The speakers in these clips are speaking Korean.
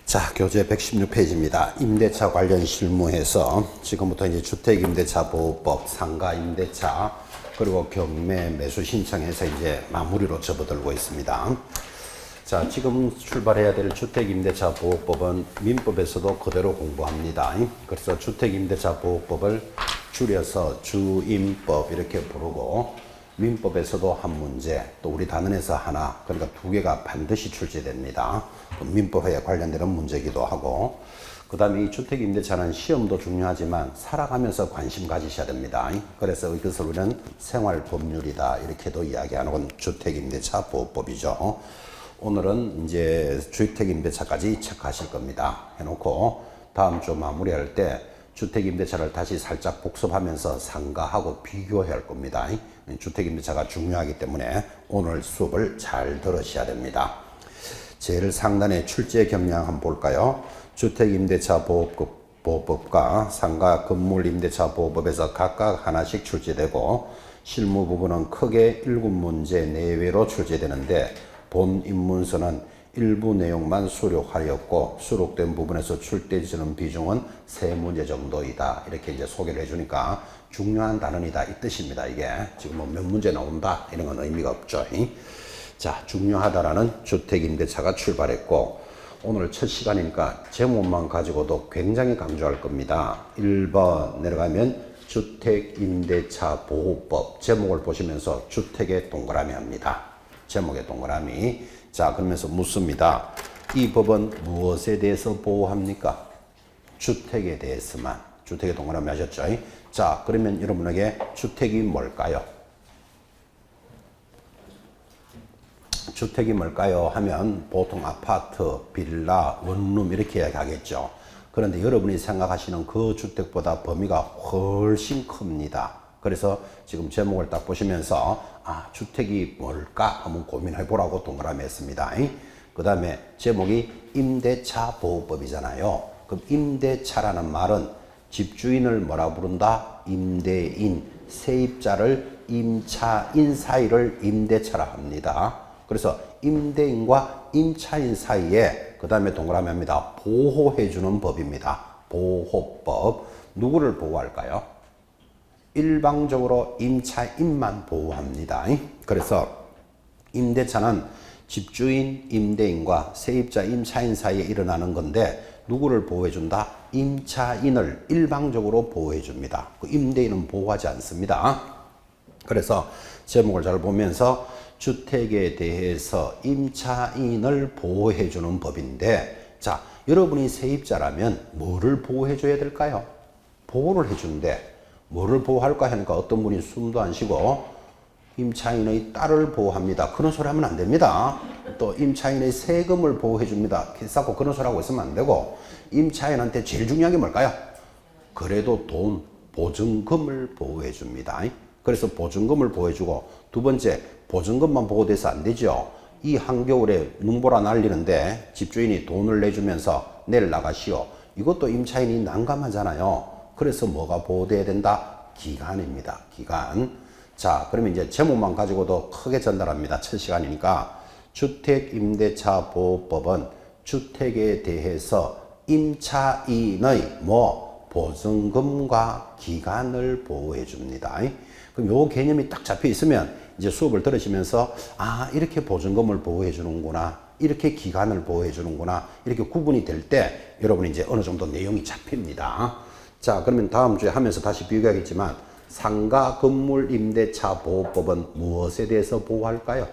자, 교재 116페이지입니다. 임대차 관련 실무에서 지금부터 이제 주택임대차보호법, 상가임대차, 그리고 경매 매수 신청해서 이제 마무리로 접어들고 있습니다. 자, 지금 출발해야 될 주택임대차보호법은 민법에서도 그대로 공부합니다. 그래서 주택임대차보호법을 줄여서 주임법 이렇게 부르고, 민법에서도 한 문제, 또 우리 단원에서 하나, 그러니까 두 개가 반드시 출제됩니다. 또 민법에 관련되는 문제기도 하고, 그 다음에 이 주택임대차는 시험도 중요하지만 살아가면서 관심 가지셔야 됩니다. 그래서 이것을 우리는 생활법률이다 이렇게도 이야기하는 건 주택임대차 보호법이죠. 오늘은 이제 주택임대차까지 체크하실 겁니다. 해놓고 다음 주 마무리할 때 주택임대차를 다시 살짝 복습하면서 상가하고 비교해야 할 겁니다. 주택임대차가 중요하기 때문에 오늘 수업을 잘 들으셔야 됩니다. 제일 상단에 출제 경량 한번 볼까요? 주택임대차 보호법과 상가 건물임대차 보호법에서 각각 하나씩 출제되고, 실무 부분은 크게 7문제 내외로 출제되는데 본 입문서는 일부 내용만 수록하였고 수록된 부분에서 출제되는 비중은 3문제 정도이다. 이렇게 이제 소개를 해주니까 중요한 단원이다 이 뜻입니다. 이게 지금 뭐 몇 문제 나온다 이런 건 의미가 없죠. 자, 중요하다라는 주택임대차가 출발했고, 오늘 첫 시간이니까 제목만 가지고도 굉장히 강조할 겁니다. 1번 내려가면 주택임대차 보호법 제목을 보시면서 주택에 동그라미 합니다. 제목에 동그라미. 자, 그러면서 묻습니다. 이 법은 무엇에 대해서 보호합니까? 주택에 대해서만. 주택에 동그라미 하셨죠? 자, 그러면 여러분에게 주택이 뭘까요? 주택이 뭘까요? 하면 보통 아파트, 빌라, 원룸 이렇게 이야기하겠죠. 그런데 여러분이 생각하시는 그 주택보다 범위가 훨씬 큽니다. 그래서 지금 제목을 딱 보시면서 주택이 뭘까 한번 고민해 보라고 동그라미 했습니다. 그 다음에 제목이 임대차 보호법이잖아요. 그럼 임대차라는 말은 집주인을 뭐라 부른다? 임대인, 세입자를 임차인 사이를 임대차라 합니다. 그래서 임대인과 임차인 사이에 그 다음에 동그라미 합니다. 보호해주는 법입니다. 보호법. 누구를 보호할까요? 일방적으로 임차인만 보호합니다. 그래서 임대차는 집주인, 임대인과 세입자, 임차인 사이에 일어나는 건데 누구를 보호해준다? 임차인을 일방적으로 보호해줍니다. 그 임대인은 보호하지 않습니다. 그래서 제목을 잘 보면서 주택에 대해서 임차인을 보호해주는 법인데, 자, 여러분이 세입자라면 뭐를 보호해줘야 될까요? 보호를 해주는데 뭐를 보호할까 하니까 어떤 분이 숨도 안 쉬고 임차인의 딸을 보호합니다. 그런 소리 하면 안 됩니다. 또 임차인의 세금을 보호해 줍니다. 비싸고 그런 소리 하고 있으면 안 되고, 임차인한테 제일 중요한 게 뭘까요? 그래도 돈, 보증금을 보호해 줍니다. 그래서 보증금을 보호해 주고, 두 번째, 보증금만 보호돼서 안 되죠. 이 한겨울에 눈보라 날리는데 집주인이 돈을 내주면서 내일 나가시오. 이것도 임차인이 난감하잖아요. 그래서 뭐가 보호돼야 된다? 기간입니다. 기간. 자, 그러면 이제 제목만 가지고도 크게 전달합니다. 첫 시간이니까. 주택임대차 보호법은 주택에 대해서 임차인의 보증금과 기간을 보호해 줍니다. 그럼 요 개념이 딱 잡혀 있으면 이제 수업을 들으시면서 이렇게 보증금을 보호해 주는구나, 이렇게 기간을 보호해 주는구나, 이렇게 구분이 될 때 여러분이 이제 어느 정도 내용이 잡힙니다. 자, 그러면 다음 주에 하면서 다시 비교하겠지만, 상가 건물 임대차 보호법은 무엇에 대해서 보호할까요?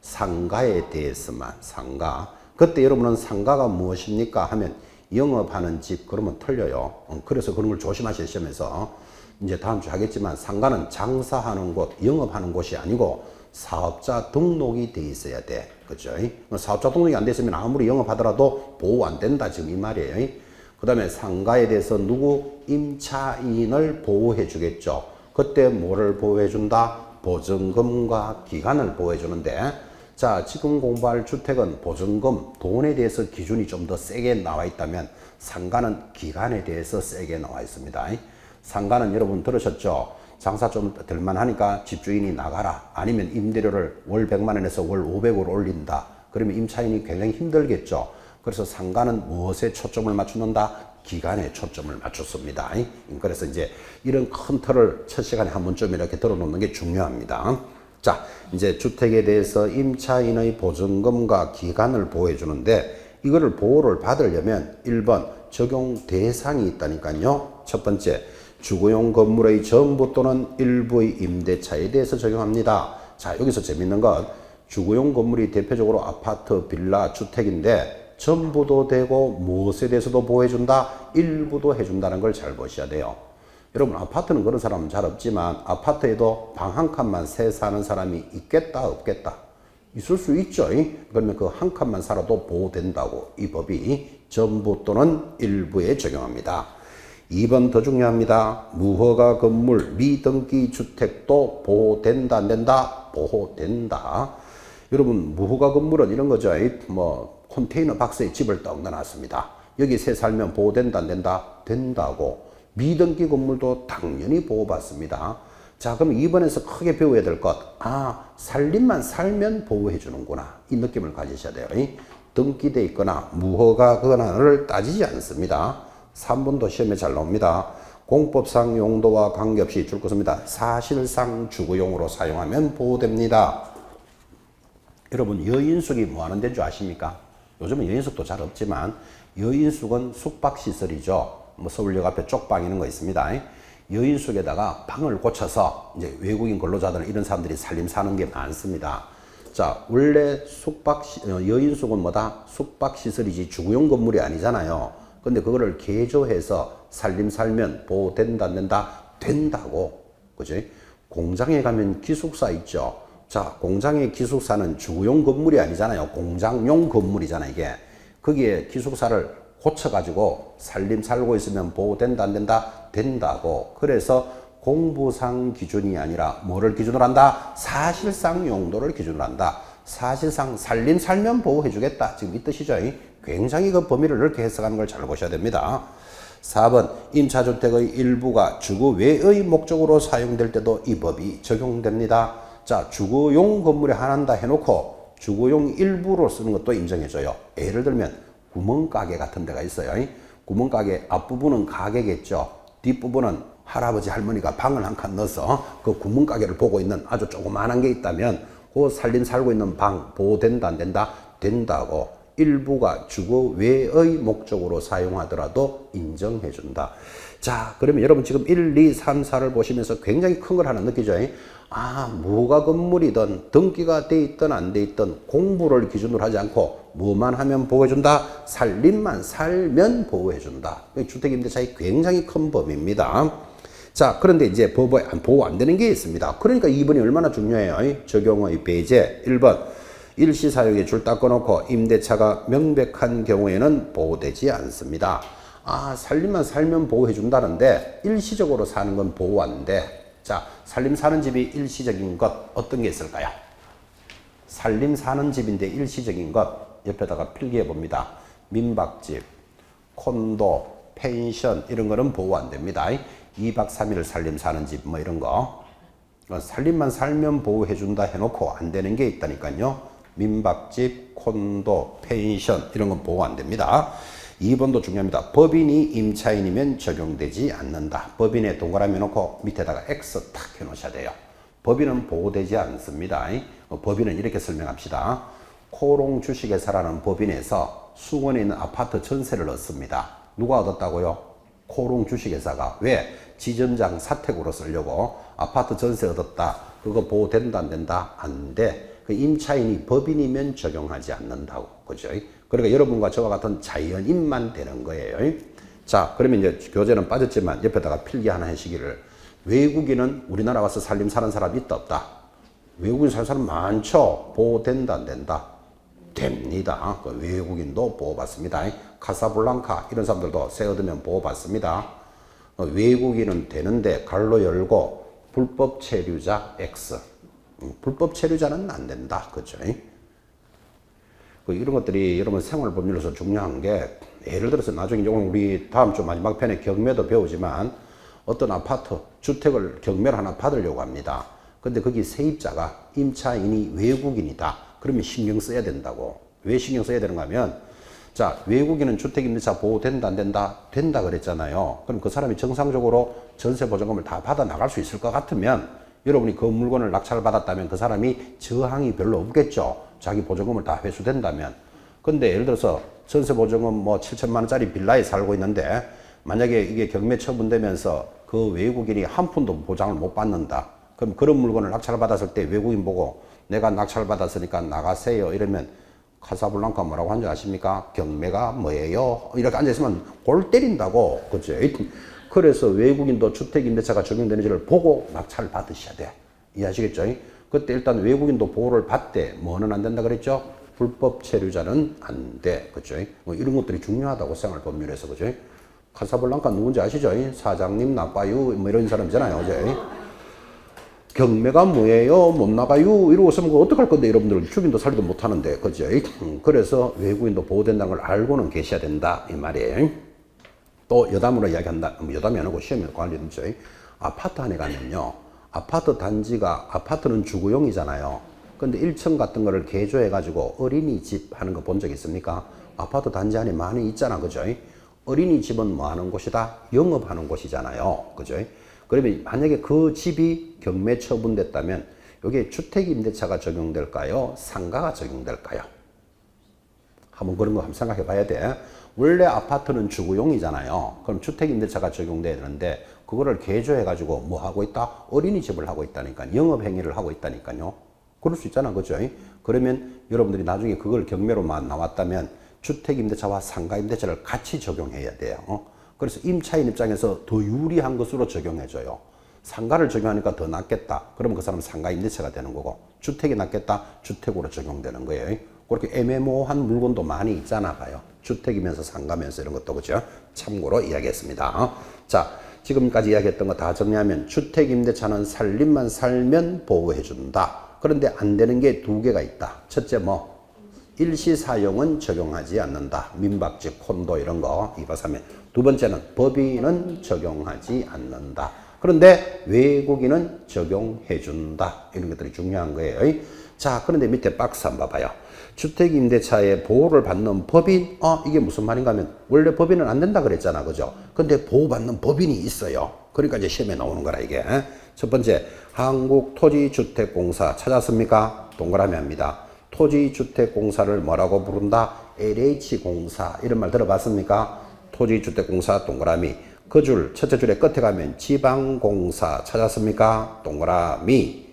상가에 대해서만. 상가. 그때 여러분은 상가가 무엇입니까? 하면 영업하는 집, 그러면 틀려요. 그래서 그런 걸 조심하셔야 시험에서. 이제 다음 주에 하겠지만, 상가는 장사하는 곳, 영업하는 곳이 아니고 사업자 등록이 돼 있어야 돼. 그죠? 사업자 등록이 안 돼 있으면 아무리 영업하더라도 보호 안 된다, 지금 이 말이에요. 그 다음에 상가에 대해서 누구? 임차인을 보호해 주겠죠. 그때 뭐를 보호해 준다? 보증금과 기간을 보호해 주는데, 자, 지금 공부할 주택은 보증금, 돈에 대해서 기준이 좀 더 세게 나와 있다면 상가는 기간에 대해서 세게 나와 있습니다. 상가는 여러분 들으셨죠? 장사 좀 될만 하니까 집주인이 나가라. 아니면 임대료를 월 100만 원에서 월 500으로 올린다. 그러면 임차인이 굉장히 힘들겠죠. 그래서 상가는 무엇에 초점을 맞추는다? 기간에 초점을 맞췄습니다. 그래서 이제 이런 큰 틀을 첫 시간에 한 번쯤 이렇게 들어놓는 게 중요합니다. 자, 이제 주택에 대해서 임차인의 보증금과 기간을 보호해 주는데 이거를 보호를 받으려면 1번 적용 대상이 있다니까요. 첫 번째, 주거용 건물의 전부 또는 일부의 임대차에 대해서 적용합니다. 자, 여기서 재밌는 건 주거용 건물이 대표적으로 아파트, 빌라, 주택인데 전부도 되고 무엇에 대해서도 보호해준다? 일부도 해준다는 걸 잘 보셔야 돼요. 여러분, 아파트는 그런 사람은 잘 없지만 아파트에도 방 한 칸만 새 사는 사람이 있겠다 없겠다? 있을 수 있죠. 그러면 그 한 칸만 살아도 보호된다고 이 법이 전부 또는 일부에 적용합니다. 2번 더 중요합니다. 무허가 건물 미등기 주택도 보호된다 안 된다? 보호된다. 여러분, 무허가 건물은 이런 거죠. 뭐 컨테이너 박스에 집을 떡 넣어놨습니다. 여기 새 살면 보호된다 안 된다? 된다고. 미등기 건물도 당연히 보호받습니다. 자, 그럼 2번에서 크게 배워야 될 것. 살림만 살면 보호해 주는구나. 이 느낌을 가지셔야 돼요. 등기돼 있거나 무허가 권한을 따지지 않습니다. 3번도 시험에 잘 나옵니다. 공법상 용도와 관계없이 줄 것입니다. 사실상 주거용으로 사용하면 보호됩니다. 여러분, 여인숙이 뭐 하는 데인 줄 아십니까? 요즘은 여인숙도 잘 없지만 여인숙은 숙박시설이죠. 뭐 서울역 앞에 쪽방 이런 거 있습니다. 여인숙에다가 방을 고쳐서 이제 외국인 근로자들 이런 사람들이 살림 사는 게 많습니다. 자, 원래 여인숙은 뭐다? 숙박시설이지 주거용 건물이 아니잖아요. 근데 그거를 개조해서 살림 살면 보호된다 안 된다? 된다고. 그지? 공장에 가면 기숙사 있죠. 자, 공장의 기숙사는 주거용 건물이 아니잖아요. 공장용 건물이잖아, 이게. 거기에 기숙사를 고쳐가지고 살림 살고 있으면 보호된다 안 된다? 된다고. 그래서 공부상 기준이 아니라 뭐를 기준으로 한다? 사실상 용도를 기준으로 한다. 사실상 살림 살면 보호해 주겠다. 지금 이 뜻이죠. 굉장히 그 범위를 넓게 해석하는 걸 잘 보셔야 됩니다. 4번 임차주택의 일부가 주거 외의 목적으로 사용될 때도 이 법이 적용됩니다. 자, 주거용 건물에 한한다 해놓고 주거용 일부로 쓰는 것도 인정해줘요. 예를 들면 구멍가게 같은 데가 있어요. 구멍가게 앞부분은 가게겠죠. 뒷부분은 할아버지 할머니가 방을 한 칸 넣어서 그 구멍가게를 보고 있는 아주 조그만한 게 있다면 그 살림 살고 있는 방 보호된다 안 된다? 된다고. 일부가 주거 외의 목적으로 사용하더라도 인정해준다. 자, 그러면 여러분 지금 1, 2, 3, 4를 보시면서 굉장히 큰 걸 하나 느끼죠. 무허가 건물이든 등기가 돼 있든 안 돼 있든 공부를 기준으로 하지 않고 뭐만 하면 보호해준다? 살림만 살면 보호해준다. 주택임대차의 굉장히 큰 범위입니다. 자, 그런데 이제 보호 안 되는 게 있습니다. 그러니까 2번이 얼마나 중요해요. 적용의 배제. 1번 일시 사용에 줄 딱 꺼놓고 임대차가 명백한 경우에는 보호되지 않습니다. 살림만 살면 보호해 준다는데 일시적으로 사는 건 보호 안 돼. 자, 살림 사는 집이 일시적인 것 어떤 게 있을까요? 살림 사는 집인데 일시적인 것 옆에다가 필기해 봅니다. 민박집, 콘도, 펜션 이런 거는 보호 안 됩니다. 2박 3일 살림 사는 집 뭐 이런 거 살림만 살면 보호해 준다 해놓고 안 되는 게 있다니까요. 민박집, 콘도, 펜션 이런 건 보호 안 됩니다. 2번도 중요합니다. 법인이 임차인이면 적용되지 않는다. 법인에 동그라미 놓고 밑에다가 X 탁 해놓으셔야 돼요. 법인은 보호되지 않습니다. 법인은 이렇게 설명합시다. 코롱 주식회사라는 법인에서 수원에 있는 아파트 전세를 얻습니다. 누가 얻었다고요? 코롱 주식회사가. 왜? 지점장 사택으로 쓰려고 아파트 전세 얻었다. 그거 보호된다 안 된다? 안 돼. 그 임차인이 법인이면 적용하지 않는다고. 그죠? 그러니까 여러분과 저와 같은 자연인만 되는 거예요. 자, 그러면 이제 교재는 빠졌지만 옆에다가 필기 하나 하시기를. 외국인은 우리나라 와서 살림 사는 사람 있다 없다? 외국인 사는 사람 많죠? 보호된다 안 된다? 됩니다. 그 외국인도 보호받습니다. 카사블랑카 이런 사람들도 세 얻으면 보호받습니다. 외국인은 되는데 갈로 열고 불법 체류자 X. 불법 체류자는 안 된다. 그죠? 이런 것들이 여러분 생활 법률로서 중요한 게 예를 들어서 나중에 오늘 우리 다음 주 마지막 편에 경매도 배우지만 어떤 아파트, 주택을 경매를 하나 받으려고 합니다. 근데 거기 세입자가 임차인이 외국인이다. 그러면 신경 써야 된다고. 왜 신경 써야 되는가 하면 자, 외국인은 주택임대차 보호된다 안 된다? 된다 그랬잖아요. 그럼 그 사람이 정상적으로 전세보증금을 다 받아 나갈 수 있을 것 같으면 여러분이 그 물건을 낙찰을 받았다면 그 사람이 저항이 별로 없겠죠. 자기 보증금을 다 회수된다면. 근데 예를 들어서 전세보증금 뭐 7천만 원짜리 빌라에 살고 있는데 만약에 이게 경매 처분되면서 그 외국인이 한 푼도 보장을 못 받는다. 그럼 그런 물건을 낙찰을 받았을 때 외국인 보고 내가 낙찰을 받았으니까 나가세요 이러면 카사블랑카 뭐라고 하는지 아십니까? 경매가 뭐예요? 이렇게 앉아있으면 골 때린다고. 그죠? 그래서 외국인도 주택임대차가 적용되는지를 보고 낙찰을 받으셔야 돼. 이해하시겠죠? 그때 일단 외국인도 보호를 받되 뭐는 안 된다 그랬죠? 불법 체류자는 안 돼. 그죠? 뭐 이런 것들이 중요하다고 생활 법률에서. 그죠? 카사블랑카 누군지 아시죠? 사장님 나빠요. 뭐 이런 사람이잖아요. 그죠? 경매가 뭐예요? 못 나가요? 이러고 있으면 어떡할 건데 여러분들 죽인도 살리도 못 하는데. 그죠? 그래서 외국인도 보호된다는 걸 알고는 계셔야 된다. 이 말이에요. 또 여담으로 이야기한다. 여담이 아니고 시험에 관련되죠. 아파트 안에 가면요. 아파트 단지가, 아파트는 주거용이잖아요. 근데 1층 같은 거를 개조해가지고 어린이집 하는 거 본 적 있습니까? 아파트 단지 안에 많이 있잖아. 그죠? 어린이집은 뭐 하는 곳이다? 영업하는 곳이잖아요. 그죠? 그러면 만약에 그 집이 경매 처분됐다면 여기에 주택임대차가 적용될까요? 상가가 적용될까요? 한번 그런 거 한번 생각해 봐야 돼. 원래 아파트는 주거용이잖아요. 그럼 주택임대차가 적용돼야 되는데 그거를 개조해 가지고 뭐 하고 있다? 어린이집을 하고 있다니까요. 영업행위를 하고 있다니까요. 그럴 수 있잖아. 그죠? 그러면 여러분들이 나중에 그걸 경매로만 나왔다면 주택임대차와 상가임대차를 같이 적용해야 돼요. 그래서 임차인 입장에서 더 유리한 것으로 적용해줘요. 상가를 적용하니까 더 낫겠다. 그러면 그 사람은 상가임대차가 되는 거고 주택이 낫겠다. 주택으로 적용되는 거예요. 그렇게 애매모호한 물건도 많이 있잖아 봐요. 주택이면서 상가면서 이런 것도. 그죠? 참고로 이야기했습니다. 자, 지금까지 이야기했던 거 다 정리하면 주택임대차는 살림만 살면 보호해준다. 그런데 안 되는 게 두 개가 있다. 첫째 뭐? 일시사용은 적용하지 않는다. 민박집, 콘도 이런 거 2박 3일. 두 번째는 법인은 적용하지 않는다. 그런데 외국인은 적용해준다. 이런 것들이 중요한 거예요. 자, 그런데 밑에 박스 한번 봐봐요. 주택임대차에 보호를 받는 법인, 이게 무슨 말인가 하면 원래 법인은 안 된다 그랬잖아. 그죠? 근데 보호받는 법인이 있어요. 그러니까 이제 시험에 나오는 거라 이게. 첫 번째, 한국토지주택공사 찾았습니까? 동그라미 합니다. 토지주택공사를 뭐라고 부른다? LH공사. 이런 말 들어봤습니까? 토지주택공사 동그라미. 그 줄, 첫째 줄의 끝에 가면 지방공사 찾았습니까? 동그라미.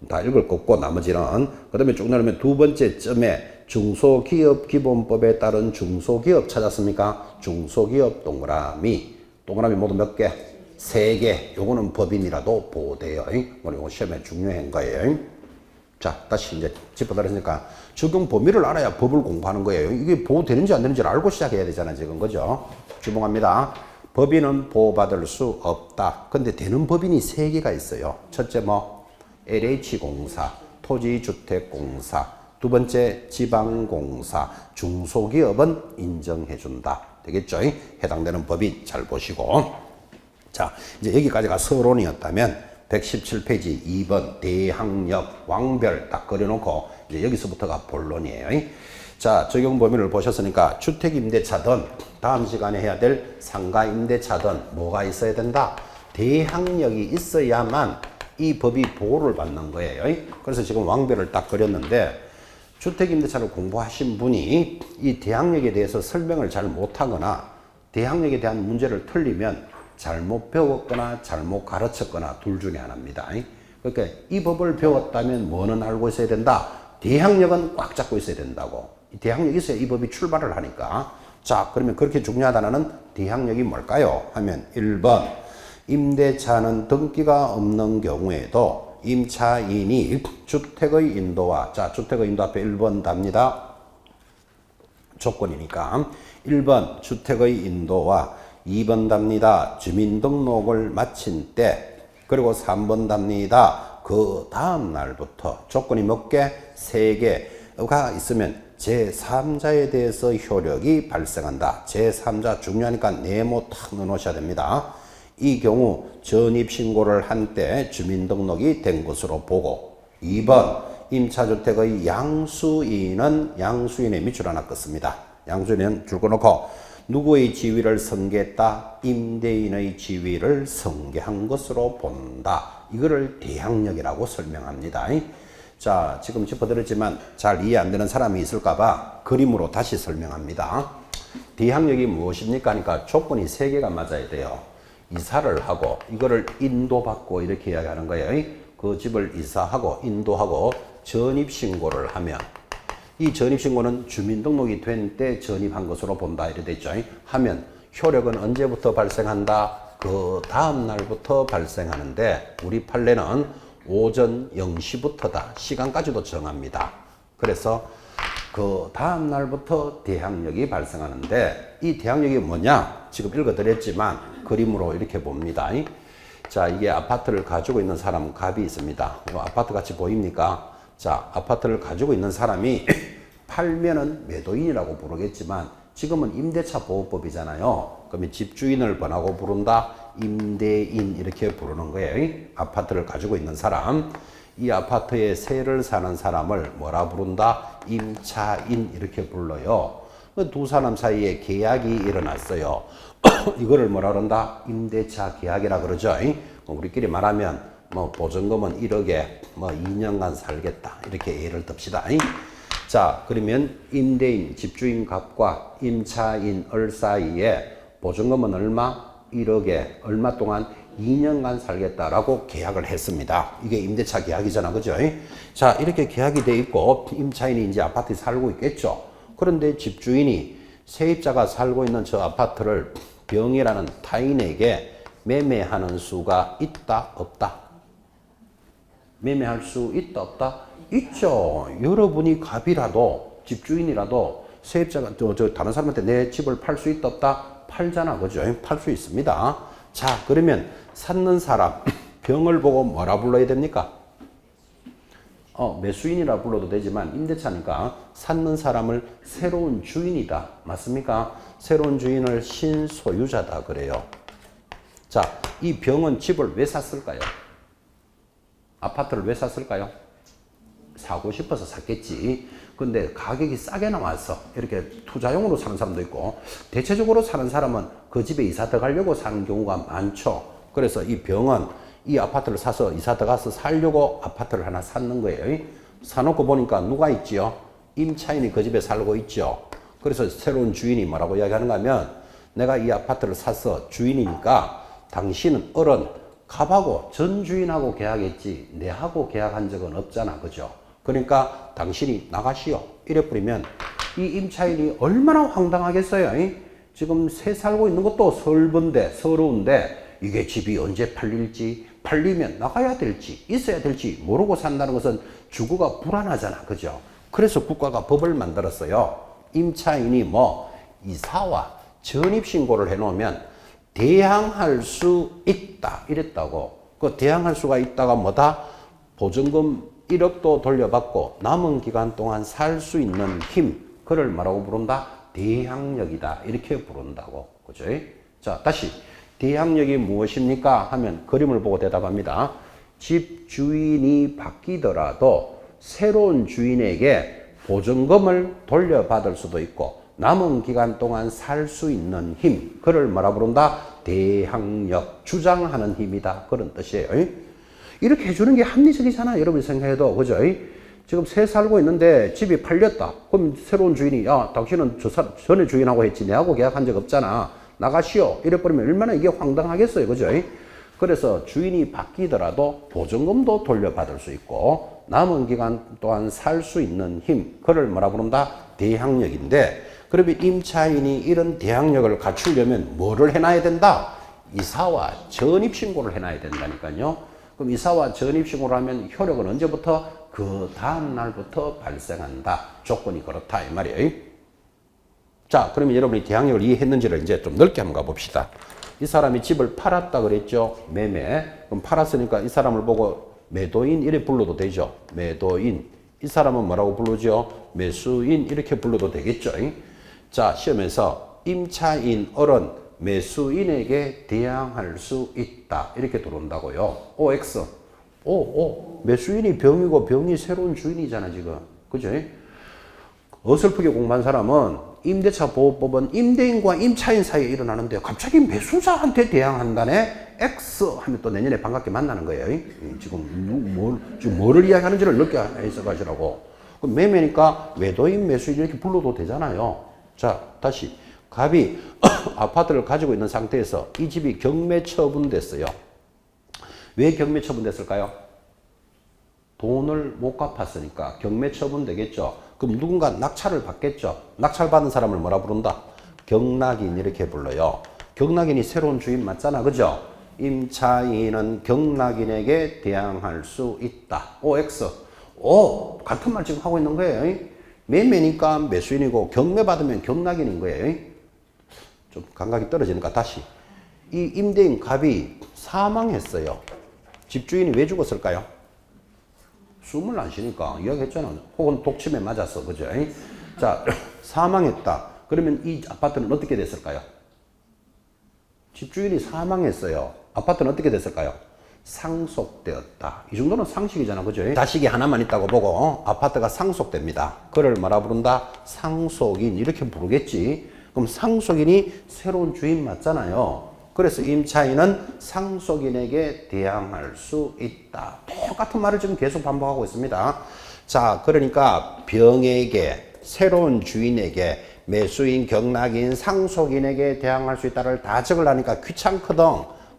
다 읽을 거 없고 나머지는. 그 다음에 쭉 내려오면 두 번째 점에 중소기업기본법에 따른 중소기업 찾았습니까? 중소기업 동그라미. 동그라미 모두 몇 개? 3개. 요거는 법인이라도 보호돼요. 이거 시험에 중요한 거예요. 자, 다시 이제 짚어달았으니까 적용 범위를 알아야 법을 공부하는 거예요. 이게 보호되는지 안 되는지를 알고 시작해야 되잖아, 지금. 그죠? 주목합니다. 법인은 보호받을 수 없다. 근데 되는 법인이 3개가 있어요. 첫째 뭐? LH공사, 토지주택공사. 두 번째 지방공사, 중소기업은 인정해준다. 되겠죠? 해당되는 법인 잘 보시고. 자, 이제 여기까지가 서론이었다면 117페이지 2번 대항력 왕별 딱 그려놓고 이제 여기서부터가 본론이에요. 자, 적용 범위를 보셨으니까 주택임대차든 다음 시간에 해야 될 상가임대차든 뭐가 있어야 된다? 대항력이 있어야만 이 법이 보호를 받는 거예요. 그래서 지금 왕별을 딱 그렸는데 주택임대차를 공부하신 분이 이 대항력에 대해서 설명을 잘 못하거나 대항력에 대한 문제를 틀리면 잘못 배웠거나 잘못 가르쳤거나 둘 중에 하나입니다. 그러니까 이 법을 배웠다면 뭐는 알고 있어야 된다? 대항력은 꽉 잡고 있어야 된다고. 대항력이 있어야 이 법이 출발을 하니까. 자, 그러면 그렇게 중요하다는 대항력이 뭘까요? 하면 1번 임대차는 등기가 없는 경우에도 임차인이 주택의 인도와, 자, 주택의 인도 앞에 1번 답니다. 조건이니까 1번 주택의 인도와 2번 답니다. 주민등록을 마친 때. 그리고 3번 답니다. 그 다음 날부터 조건이 몇 개? 3개가 있으면 제3자에 대해서 효력이 발생한다. 제3자 중요하니까 네모 탁 넣어놓으셔야 됩니다. 이 경우 전입신고를 한 때 주민등록이 된 것으로 보고 2번 임차주택의 양수인은 양수인의 밑줄 하나 긋습니다. 양수는 줄 꺼놓고 누구의 지위를 성계했다? 임대인의 지위를 성계한 것으로 본다. 이거를 대항력이라고 설명합니다. 자, 지금 짚어드렸지만 잘 이해 안 되는 사람이 있을까봐 그림으로 다시 설명합니다. 대항력이 무엇입니까? 하니까 조건이 3개가 맞아야 돼요. 이사를 하고 이거를 인도받고 이렇게 이야기하는 거예요. 그 집을 이사하고 인도하고 전입신고를 하면 이 전입신고는 주민등록이 된 때 전입한 것으로 본다 이렇게 됐죠. 하면 효력은 언제부터 발생한다? 그 다음 날부터 발생하는데 우리 판례는 오전 0시부터다. 시간까지도 정합니다. 그래서 그 다음 날부터 대항력이 발생하는데 이 대항력이 뭐냐? 지금 읽어드렸지만 그림으로 이렇게 봅니다. 자, 이게 아파트를 가지고 있는 사람 갑이 있습니다. 이 아파트 같이 보입니까? 자, 아파트를 가지고 있는 사람이 팔면은 매도인이라고 부르겠지만 지금은 임대차 보호법이잖아요. 그러면 집주인을 뭐라고 부른다? 임대인 이렇게 부르는 거예요. 아파트를 가지고 있는 사람. 이 아파트에 세를 사는 사람을 뭐라 부른다? 임차인 이렇게 불러요. 두 사람 사이에 계약이 일어났어요. 이거를 뭐라 그런다? 임대차 계약이라 그러죠. 우리끼리 말하면 뭐 보증금은 1억에 뭐 2년간 살겠다 이렇게 예를 듭시다. 자, 그러면 임대인 집주인 값과 임차인을 사이에 보증금은 얼마? 1억에 얼마 동안 2년간 살겠다라고 계약을 했습니다. 이게 임대차 계약이잖아, 그죠? 자, 이렇게 계약이 돼 있고 임차인이 이제 아파트에 살고 있겠죠. 그런데 집주인이 세입자가 살고 있는 저 아파트를 병이라는 타인에게 매매하는 수가 있다, 없다? 매매할 수 있다, 없다? 있죠. 여러분이 갑이라도 집주인이라도 세입자가 다른 사람한테 내 집을 팔 수 있다, 없다? 팔잖아, 그죠? 팔 수 있습니다. 자, 그러면 샀는 사람 병을 보고 뭐라 불러야 됩니까? 매수인이라 불러도 되지만 임대차니까 샀는 사람을 새로운 주인이다. 맞습니까? 새로운 주인을 신소유자다 그래요. 자, 이 병은 집을 왜 샀을까요? 아파트를 왜 샀을까요? 사고 싶어서 샀겠지. 근데 가격이 싸게 나와서 이렇게 투자용으로 사는 사람도 있고 대체적으로 사는 사람은 그 집에 이사 들어가려고 사는 경우가 많죠. 그래서 이 병은 이 아파트를 사서 이사 들어가서 살려고 아파트를 하나 샀는 거예요. 사놓고 보니까 누가 있지요? 임차인이 그 집에 살고 있죠. 그래서 새로운 주인이 뭐라고 이야기하는가 하면 내가 이 아파트를 사서 주인이니까 당신은 어른 갑하고 전 주인하고 계약했지 내하고 계약한 적은 없잖아, 그죠? 그러니까 당신이 나가시오 이래 버리면 이 임차인이 얼마나 황당하겠어요. 지금 새 살고 있는 것도 서러운데 이게 집이 언제 팔릴지, 팔리면 나가야 될지 있어야 될지 모르고 산다는 것은 주거가 불안하잖아, 그죠? 그래서 국가가 법을 만들었어요. 임차인이 뭐 이사와 전입신고를 해놓으면 대항할 수 있다 이랬다고. 그 대항할 수가 있다가 뭐다? 보증금 1억도 돌려받고 남은 기간 동안 살 수 있는 힘, 그를 뭐라고 부른다? 대항력이다 이렇게 부른다고. 그죠? 자, 다시 대항력이 무엇입니까? 하면 그림을 보고 대답합니다. 집 주인이 바뀌더라도 새로운 주인에게 보증금을 돌려받을 수도 있고 남은 기간 동안 살 수 있는 힘, 그를 뭐라 부른다? 대항력, 주장하는 힘이다 그런 뜻이에요. 이렇게 해주는 게 합리적이잖아, 여러분이 생각해도. 그죠? 지금 새 살고 있는데 집이 팔렸다. 그럼 새로운 주인이 야, 당신은 전에 주인하고 했지 내하고 계약한 적 없잖아. 나가시오. 이래버리면 얼마나 이게 황당하겠어요. 그죠? 그래서 주인이 바뀌더라도 보증금도 돌려받을 수 있고 남은 기간 동안 살 수 있는 힘, 그를 뭐라 부른다? 대항력인데, 그러면 임차인이 이런 대항력을 갖추려면 뭐를 해놔야 된다? 이사와 전입신고를 해놔야 된다니까요. 그럼 이사와 전입신고를 하면 효력은 언제부터? 그 다음 날부터 발생한다. 조건이 그렇다 이 말이에요. 자, 그러면 여러분이 대항력을 이해했는지를 이제 좀 넓게 한번 가봅시다. 이 사람이 집을 팔았다 그랬죠. 매매. 그럼 팔았으니까 이 사람을 보고 매도인 이렇게 불러도 되죠. 매도인. 이 사람은 뭐라고 부르죠? 매수인 이렇게 불러도 되겠죠. 자, 시험에서 임차인 어른 매수인에게 대항할 수 있다 이렇게 들어온다고요. OX. 매수인이 병이고 병이 새로운 주인이잖아 지금. 그죠? 어설프게 공부한 사람은 임대차 보호법은 임대인과 임차인 사이에 일어나는데 갑자기 매수자한테 대항한다네? X 하면 또 내년에 반갑게 만나는 거예요. 지금 뭐를 이야기하는지를 늦게 해석하시라고. 그럼 매매니까 외도인 매수인 이렇게 불러도 되잖아요. 자, 다시. 갑이 아파트를 가지고 있는 상태에서 이 집이 경매 처분됐어요. 왜 경매 처분됐을까요? 돈을 못 갚았으니까 경매 처분되겠죠. 그럼 누군가 낙찰을 받겠죠. 낙찰받은 사람을 뭐라 부른다? 경락인 이렇게 불러요. 경락인이 새로운 주인 맞잖아. 그죠? 임차인은 경락인에게 대항할 수 있다. OX. 오, 같은 말 지금 하고 있는 거예요. 매매니까 매수인이고 경매 받으면 경락인인 거예요. 좀 감각이 떨어지니까 다시. 이 임대인 갑이 사망했어요. 집주인이 왜 죽었을까요? 숨을 안 쉬니까 이야기했잖아. 혹은 독침에 맞았어. 그죠? 자, 사망했다. 그러면 이 아파트는 어떻게 됐을까요? 집주인이 사망했어요. 아파트는 어떻게 됐을까요? 상속되었다. 이 정도는 상식이잖아. 그죠? 자식이 하나만 있다고 보고 아파트가 상속됩니다. 그를 뭐라 부른다? 상속인 이렇게 부르겠지. 그럼 상속인이 새로운 주인 맞잖아요. 그래서 임차인은 상속인에게 대항할 수 있다. 똑같은 말을 지금 계속 반복하고 있습니다. 자, 그러니까 병에게, 새로운 주인에게, 매수인, 경락인, 상속인에게 대항할 수 있다를 다 적으려니까 귀찮거든.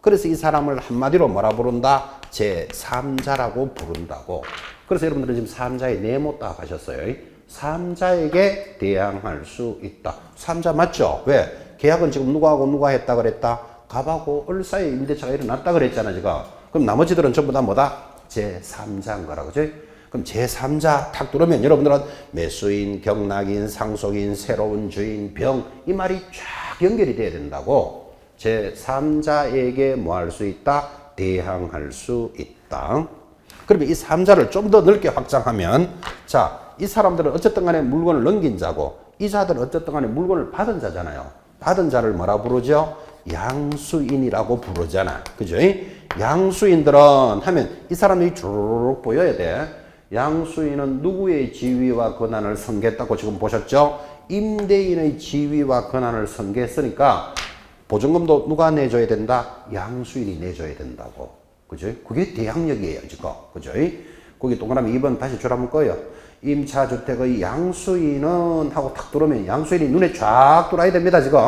그래서 이 사람을 한마디로 뭐라 부른다? 제3자라고 부른다고. 그래서 여러분들은 지금 3자의 네모 딱 하셨어요. 3자에게 대항할 수 있다. 3자 맞죠? 왜? 계약은 지금 누구하고 누가 했다 그랬다? 갑하고 을 사이에 임대차가 일어났다 그랬잖아, 지금. 그럼 나머지들은 전부 다 뭐다? 제3자인 거라, 그죠? 그럼 제3자 탁 들으면 여러분들은 매수인, 경락인, 상속인, 새로운 주인, 병, 이 말이 쫙 연결이 돼야 된다고. 제3자에게 뭐 할 수 있다? 대항할 수 있다. 그러면 이 3자를 좀 더 넓게 확장하면, 자, 이 사람들은 어쨌든 간에 물건을 넘긴 자고, 이 자들은 어쨌든 간에 물건을 받은 자잖아요. 받은 자를 뭐라 부르죠? 양수인이라고 부르잖아. 그죠? 양수인들은 하면 이 사람이 쭉 보여야 돼. 양수인은 누구의 지위와 권한을 선계했다고 지금 보셨죠? 임대인의 지위와 권한을 선계했으니까 보증금도 누가 내줘야 된다? 양수인이 내줘야 된다고. 그죠? 그게 대항력이에요, 지금. 그죠? 거기 동그라미 2번 다시 줄하면 거예요. 임차주택의 양수인은 하고 탁 들어오면 양수인이 눈에 쫙 들어와야 됩니다, 지금.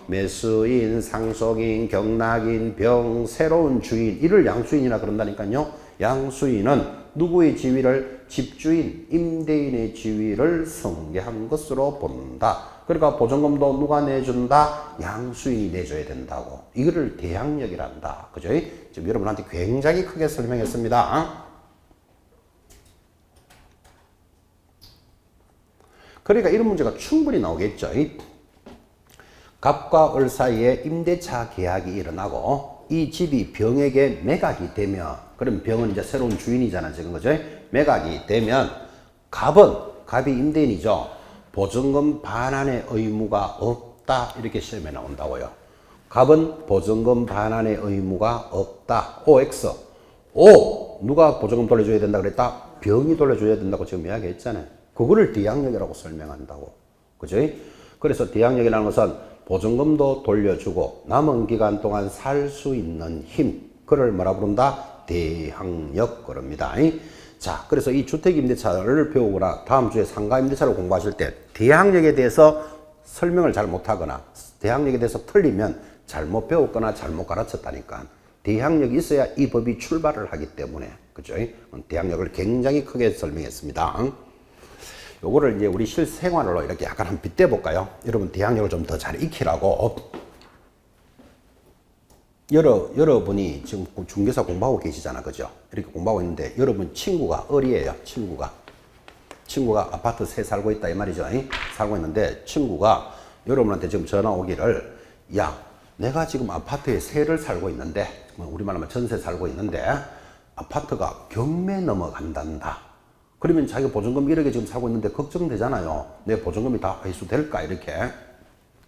매수인, 상속인, 경락인, 병, 새로운 주인, 이를 양수인이라 그런다니까요. 양수인은 누구의 지위를? 집주인, 임대인의 지위를 승계한 것으로 본다. 그러니까 보증금도 누가 내준다? 양수인이 내줘야 된다고. 이거를 대항력이란다. 그죠? 지금 여러분한테 굉장히 크게 설명했습니다. 그러니까 이런 문제가 충분히 나오겠죠. 갑과 을 사이에 임대차 계약이 일어나고 이 집이 병에게 매각이 되면, 그럼 병은 이제 새로운 주인이잖아, 지금. 그죠? 매각이 되면 갑이 임대인이죠. 보증금 반환의 의무가 없다. 이렇게 시험에 나온다고요. 갑은 보증금 반환의 의무가 없다. OX. O. 누가 보증금 돌려줘야 된다 그랬다? 병이 돌려줘야 된다고 지금 이야기했잖아요. 그거를 대항력이라고 설명한다고. 그죠? 그래서 대항력이라는 것은 보증금도 돌려주고 남은 기간 동안 살 수 있는 힘, 그걸 뭐라 부른다? 대항력 그럽니다. 자, 그래서 이 주택임대차를 배우거나 다음 주에 상가임대차를 공부하실 때 대항력에 대해서 설명을 잘 못하거나 대항력에 대해서 틀리면 잘못 배웠거나 잘못 가르쳤다니까. 대항력이 있어야 이 법이 출발을 하기 때문에. 그죠? 대항력을 굉장히 크게 설명했습니다. 요거를 이제 우리 실생활로 이렇게 약간 한번 빗대 볼까요? 여러분 대항력을 좀 더 잘 익히라고. 여러분이 지금 중개사 공부하고 계시잖아. 그죠? 이렇게 공부하고 있는데 여러분 친구가 을이에요. 친구가 아파트 새 살고 있다 이 말이죠. 살고 있는데 친구가 여러분한테 지금 전화 오기를, 야, 내가 지금 아파트에 새를 살고 있는데, 우리말 하면 전세 살고 있는데 아파트가 경매 넘어간단다. 그러면 자기가 보증금 1억에 지금 살고 있는데 걱정되잖아요. 내 보증금이 다 회수될까 이렇게.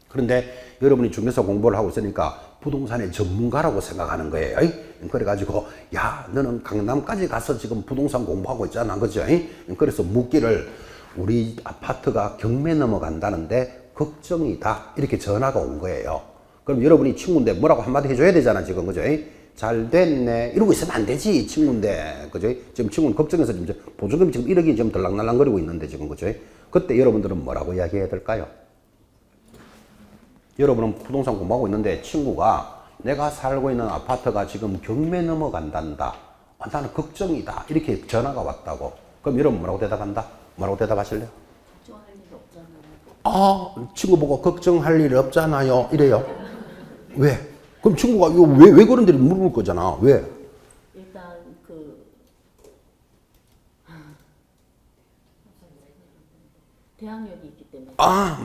그런데 여러분이 중개사 공부를 하고 있으니까 부동산의 전문가라고 생각하는 거예요. 그래가지고 야, 너는 강남까지 가서 지금 부동산 공부하고 있잖아. 그죠? 그래서 묻기를, 우리 아파트가 경매 넘어간다는데 걱정이다. 이렇게 전화가 온 거예요. 그럼 여러분이 친구인데 뭐라고 한마디 해줘야 되잖아, 지금. 그죠? 잘 됐네. 이러고 있으면 안 되지, 친구인데. 그죠? 지금 친구는 걱정해서 지금 보증금이 지금 1억이 지금 들락날락거리고 있는데, 지금. 그죠? 그때 여러분들은 뭐라고 이야기해야 될까요? 여러분은 부동산 공부하고 있는데 친구가 내가 살고 있는 아파트가 지금 경매 넘어간단다. 나는 걱정이다. 이렇게 전화가 왔다고. 그럼 여러분 뭐라고 대답한다? 뭐라고 대답하실래요? 걱정할 일 없잖아요. 친구 보고 걱정할 일 없잖아요. 이래요. 왜? 그럼 친구가 이거 왜 그런지 물어볼 거잖아. 왜? 일단 대항력이 있기 때문에.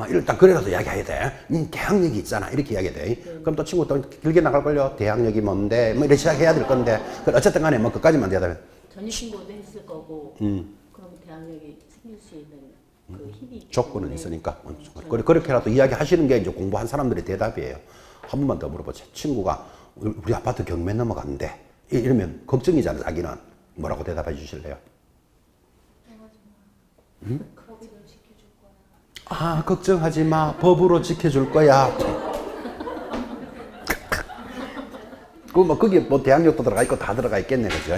일단 그래라도 이야기해야 돼. 대항력이 있잖아. 이렇게 이야기해야 돼. 그럼 또 친구 또 길게 나갈걸요. 대항력이 뭔데? 뭐 이렇게 시작해야 될 건데. 어쨌든 간에 뭐 그까지만 대답해. 전입신고도 했을 거고. 그럼 대항력이 생길 수 있는 그 힘이 있기 조건은 때문에. 있으니까. 그렇게라도 이야기하시는 게 이제 공부한 사람들의 대답이에요. 한 번만 더 물어보자. 친구가 우리 아파트 경매 넘어갔는데 이러면 걱정이잖아, 자기는. 뭐라고 대답해 주실래요? 걱정하지 마. 법으로 지켜줄 거야. 거기에 뭐 대항력도 들어가 있고 다 들어가 있겠네, 그죠?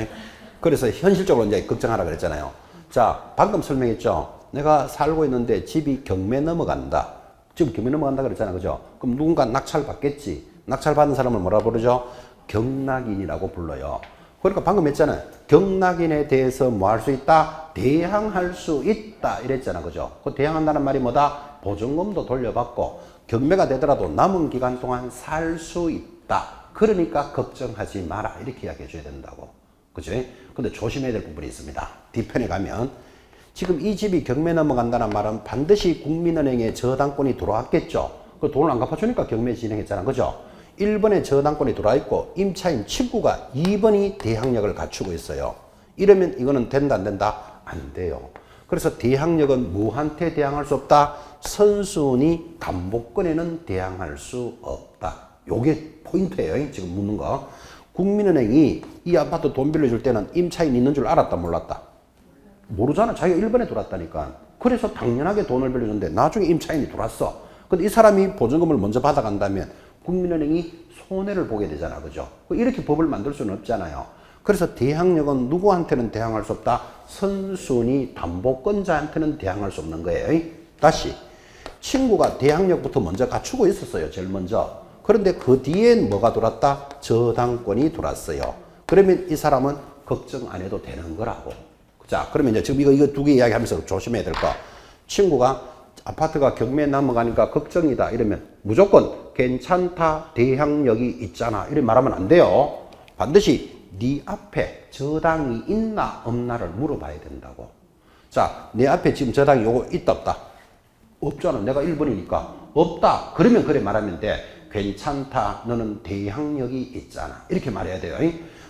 그래서 현실적으로 이제 걱정하라 그랬잖아요. 자, 방금 설명했죠. 내가 살고 있는데 집이 경매 넘어간다. 지금 경매 넘어간다 그랬잖아, 그죠? 그럼 누군가 낙찰 받겠지. 낙찰 받은 사람을 뭐라 부르죠? 경락인이라고 불러요. 그러니까 방금 했잖아요. 경락인에 대해서 뭐 할 수 있다? 대항할 수 있다. 이랬잖아, 그죠? 그 대항한다는 말이 뭐다? 보증금도 돌려받고 경매가 되더라도 남은 기간 동안 살 수 있다. 그러니까 걱정하지 마라. 이렇게 이야기해 줘야 된다고. 그죠? 근데 조심해야 될 부분이 있습니다. 뒤편에 가면 지금 이 집이 경매 넘어간다는 말은 반드시 국민은행에 저당권이 들어왔겠죠. 그 돈을 안 갚아주니까 경매 진행했잖아. 그죠? 1번에 저당권이 들어와 있고 임차인 친구가 2번이 대항력을 갖추고 있어요. 이러면 이거는 된다 안 된다? 안 돼요. 그래서 대항력은 뭐한테 대항할 수 없다? 선순위 담보권에는 대항할 수 없다. 요게 포인트예요. 지금 묻는 거. 국민은행이 이 아파트 돈 빌려줄 때는 임차인 있는 줄 알았다 몰랐다? 모르잖아. 자기가 1번에 들어왔다니까. 그래서 당연하게 돈을 빌려줬는데 나중에 임차인이 들어왔어. 근데 이 사람이 보증금을 먼저 받아간다면 국민은행이 손해를 보게 되잖아. 그죠? 이렇게 법을 만들 수는 없잖아요. 그래서 대항력은 누구한테는 대항할 수 없다? 선순위 담보권자한테는 대항할 수 없는 거예요. 다시. 친구가 대항력부터 먼저 갖추고 있었어요. 제일 먼저. 그런데 그 뒤엔 뭐가 들어왔다? 저당권이 들어왔어요. 그러면 이 사람은 걱정 안 해도 되는 거라고. 자, 그러면 이제 지금 이거 두 개 이야기하면서 조심해야 될 거. 친구가 아파트가 경매에 넘어가니까 걱정이다. 이러면 무조건 괜찮다. 대항력이 있잖아. 이렇게 말하면 안 돼요. 반드시 네 앞에 저당이 있나 없나를 물어봐야 된다고. 자, 내 앞에 지금 저당이 요거 있다 없다? 없잖아. 내가 1번이니까. 없다. 그러면 그래 말하면 돼. 괜찮다. 너는 대항력이 있잖아. 이렇게 말해야 돼요.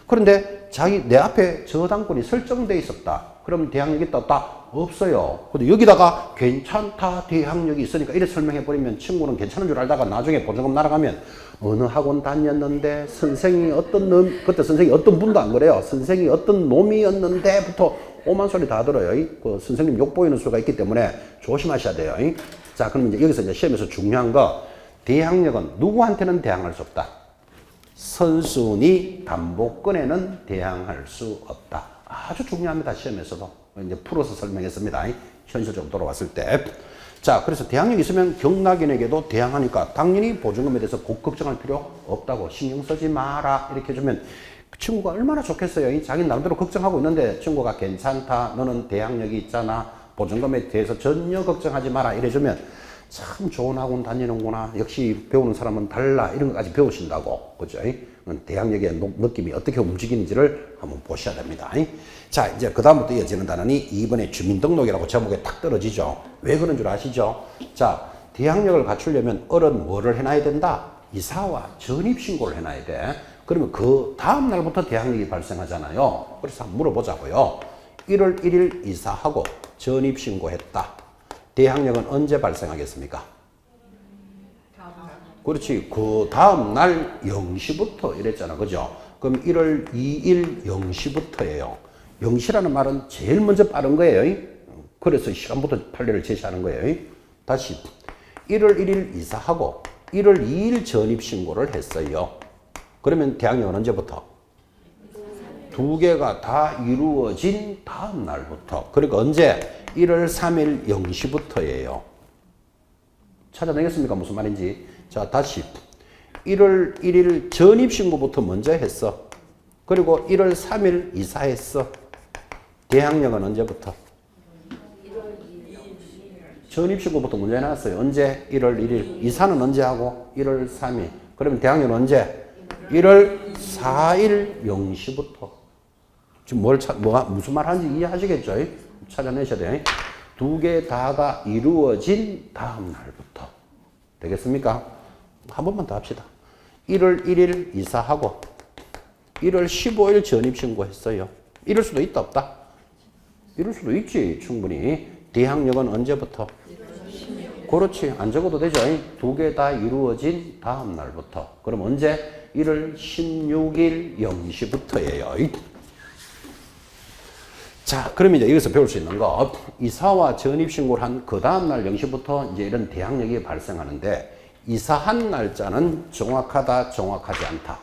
그런데 내 앞에 저당권이 설정돼 있었다. 그럼 대항력이 있다 없다? 없어요. 근데 여기다가 괜찮다. 대항력이 있으니까 이렇게 설명해 버리면 친구는 괜찮은 줄 알다가 나중에 보증금 날아가면 어느 학원 다녔는데 선생이 그때 선생이 어떤 분도 안 그래요. 선생이 어떤 놈이었는데부터 오만 소리 다 들어요. 그 선생님 욕 보이는 수가 있기 때문에 조심하셔야 돼요. 자, 그럼 이제 여기서 이제 시험에서 중요한 거, 대항력은 누구한테는 대항할 수 없다. 선순위 담보권에는 대항할 수 없다. 아주 중요합니다. 시험에서도. 이제 풀어서 설명했습니다. 현실적으로 돌아왔을 때. 자, 그래서 대항력이 있으면 경락인에게도 대항하니까 당연히 보증금에 대해서 걱정할 필요 없다고. 신경 쓰지 마라. 이렇게 해주면 친구가 얼마나 좋겠어요. 자기 나름대로 걱정하고 있는데 친구가 괜찮다. 너는 대항력이 있잖아. 보증금에 대해서 전혀 걱정하지 마라. 이래주면 참 좋은 학원 다니는구나. 역시 배우는 사람은 달라. 이런 것까지 배우신다고. 그죠? 대항력의 느낌이 어떻게 움직이는지를 한번 보셔야 됩니다. 자, 이제 그 다음부터 이어지는 단원이 2번의 주민등록이라고 제목에 탁 떨어지죠. 왜 그런 줄 아시죠? 자, 대항력을 갖추려면 어른 뭐를 해놔야 된다? 이사와 전입신고를 해놔야 돼. 그러면 그 다음 날부터 대항력이 발생하잖아요. 그래서 한번 물어보자고요. 1월 1일 이사하고 전입신고했다. 대항력은 언제 발생하겠습니까? 그렇지. 그 다음 날 0시부터 이랬잖아. 그죠? 그럼 1월 2일 0시부터예요. 0시라는 말은 제일 먼저 빠른 거예요. 그래서 시간부터 판례를 제시하는 거예요. 다시. 1월 1일 이사하고 1월 2일 전입신고를 했어요. 그러면 대학력은 언제부터? 두 개가 다 이루어진 다음 날부터. 그러니까 언제? 1월 3일 0시부터예요. 찾아내겠습니까? 무슨 말인지. 자, 다시. 1월 1일 전입신고부터 먼저 했어. 그리고 1월 3일 이사했어. 대학력은 언제부터? 전입신고부터 먼저 해놨어요. 언제? 1월 1일. 이사는 언제 하고? 1월 3일. 그러면 대학력은 언제? 1월 4일 0시부터. 지금 무슨 말 하는지 이해하시겠죠? 찾아내셔야 돼요. 두 개 다가 이루어진 다음 날부터. 되겠습니까? 한 번만 더 합시다. 1월 1일 이사하고 1월 15일 전입신고했어요. 이럴 수도 있다 없다? 이럴 수도 있지 충분히. 대학력은 언제부터? 그렇지. 안 적어도 되죠. 두 개 다 이루어진 다음 날부터. 그럼 언제? 1월 16일 0시부터예요. 자, 그럼 이제 여기서 배울 수 있는 거. 이사와 전입신고를 한 그 다음 날 0시부터 이제 이런 대학력이 발생하는데, 이사한 날짜는 정확하다, 정확하지 않다.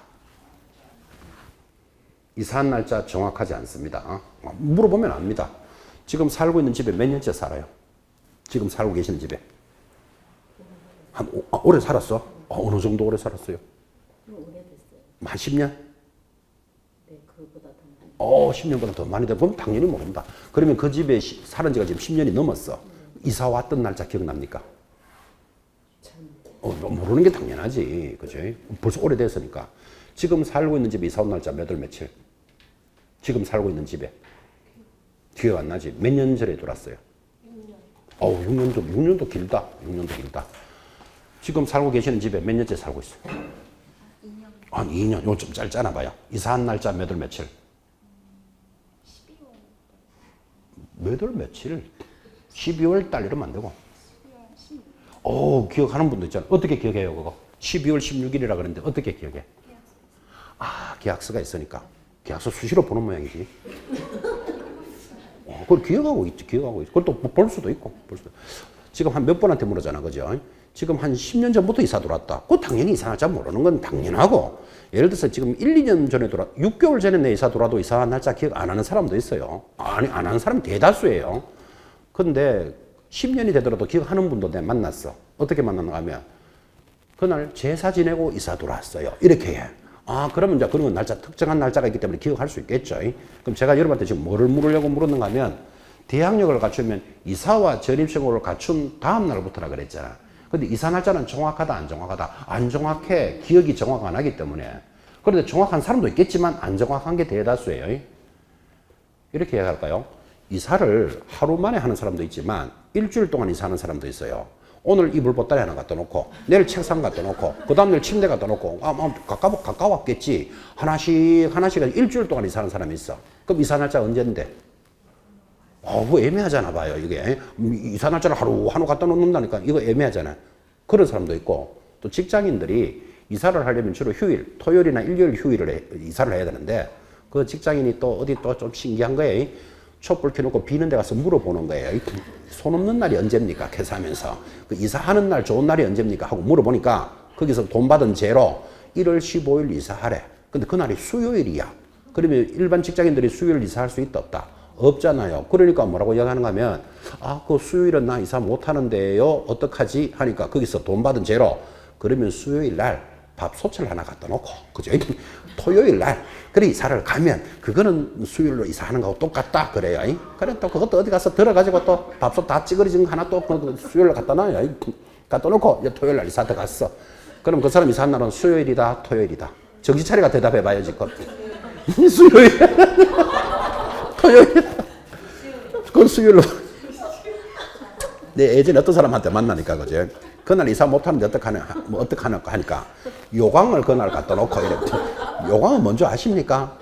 이사한 날짜 정확하지 않습니다. 물어보면 압니다. 지금 살고 있는 집에 몇 년째 살아요? 지금 살고 계시는 집에. 오래 살았어? 어느 정도 오래 살았어요? 오래됐어요. 한 10년? 네, 그거보다 더 많이. 10년보다 더 많이 되면 그럼 당연히 모른다. 그러면 그 집에 살은 지가 지금 10년이 넘었어. 이사 왔던 날짜 기억납니까? 모르는 게 당연하지. 그죠? 벌써 오래됐으니까. 지금 살고 있는 집에 이사 온 날짜 몇 월 며칠? 지금 살고 있는 집에. 기억 안 나지? 몇 년 전에 들어왔어요? 6년. 6년도 길다. 6년도 길다. 지금 살고 계시는 집에 몇 년째 살고 있어요? 2년. 한 2년. 이거 좀 짧잖아 봐요. 이사한 날짜 몇 월 며칠? 12월. 몇 월 며칠? 12월 달 이러면 안 되고. 12월 16일. 기억하는 분도 있잖아. 어떻게 기억해요, 그거? 12월 16일이라 그랬는데 어떻게 기억해? 계약서가 있으니까. 계약서 수시로 보는 모양이지. 그걸 기억하고 있지, 기억하고 있지. 그걸 또 볼 수도 있고, 지금 한 몇 번한테 물었잖아, 그죠? 지금 한 10년 전부터 이사 들어왔다. 그거 당연히 이사 날짜 모르는 건 당연하고, 예를 들어서 지금 1, 2년 전에 6개월 전에 내 이사 들어와도 이사 날짜 기억 안 하는 사람도 있어요. 안 하는 사람이 대다수예요. 근데 10년이 되더라도 기억하는 분도 내가 만났어. 어떻게 만났는가 하면, 그날 제사 지내고 이사 들어왔어요. 이렇게 해. 그러면 이제 그런 날짜, 특정한 날짜가 있기 때문에 기억할 수 있겠죠. 그럼 제가 여러분한테 지금 뭐를 물으려고 물었는가 하면, 대학력을 갖추면 이사와 전입신고를 갖춘 다음 날부터라 그랬잖아. 근데 이사 날짜는 정확하다, 안 정확하다? 안 정확해. 기억이 정확 안 하기 때문에. 그런데 정확한 사람도 있겠지만 안 정확한 게 대다수예요. 이렇게 얘기할까요? 이사를 하루 만에 하는 사람도 있지만 일주일 동안 이사하는 사람도 있어요. 오늘 이불 보따리 하나 갖다 놓고 내일 책상 갖다 놓고 그 다음 날 침대 갖다 놓고 가까웠겠지. 하나씩 일주일 동안 이사하는 사람이 있어. 그럼 이사 날짜 언제인데? 그거 애매하잖아 봐요. 이게 이사 날짜를 하루 갖다 놓는다니까 이거 애매하잖아. 그런 사람도 있고, 또 직장인들이 이사를 하려면 주로 휴일, 토요일이나 일요일 휴일을 이사를 해야 되는데, 그 직장인이 또 어디 또 좀 신기한 거예요. 촛불 켜놓고 비는 데 가서 물어보는 거예요. 손 없는 날이 언제입니까? 회사하면서. 그 이사하는 날 좋은 날이 언제입니까? 하고 물어보니까 거기서 돈 받은 죄로 1월 15일 이사하래. 근데 그날이 수요일이야. 그러면 일반 직장인들이 수요일 이사할 수 있다 없다? 없잖아요. 그러니까 뭐라고 이야기하는가 하면, 그 수요일은 나 이사 못 하는데요. 어떡하지? 하니까 거기서 돈 받은 죄로, 그러면 수요일 날 밥솥을 하나 갖다 놓고, 그죠? 토요일 날, 그래, 이사를 가면, 그거는 수요일로 이사하는 거하고 똑같다. 그래요. 그래, 또 그것도 어디 가서 들어가지고 또 밥솥 다 찌그러진 거 하나 또 수요일로 갖다 놔요. 갖다 놓고, 이제 토요일 날 이사 들어갔어. 그럼 그 사람 이사한 날은 수요일이다, 토요일이다. 정신 차리가 대답해봐요, 지금. 수요일. 토요일. 그건 수요일로. 내 예전에 어떤 사람한테 만나니까, 그죠? 그날 이사 못하는데 어떡하나 하니까, 요강을 그날 갖다 놓고 이래. 요강은 뭔지 아십니까?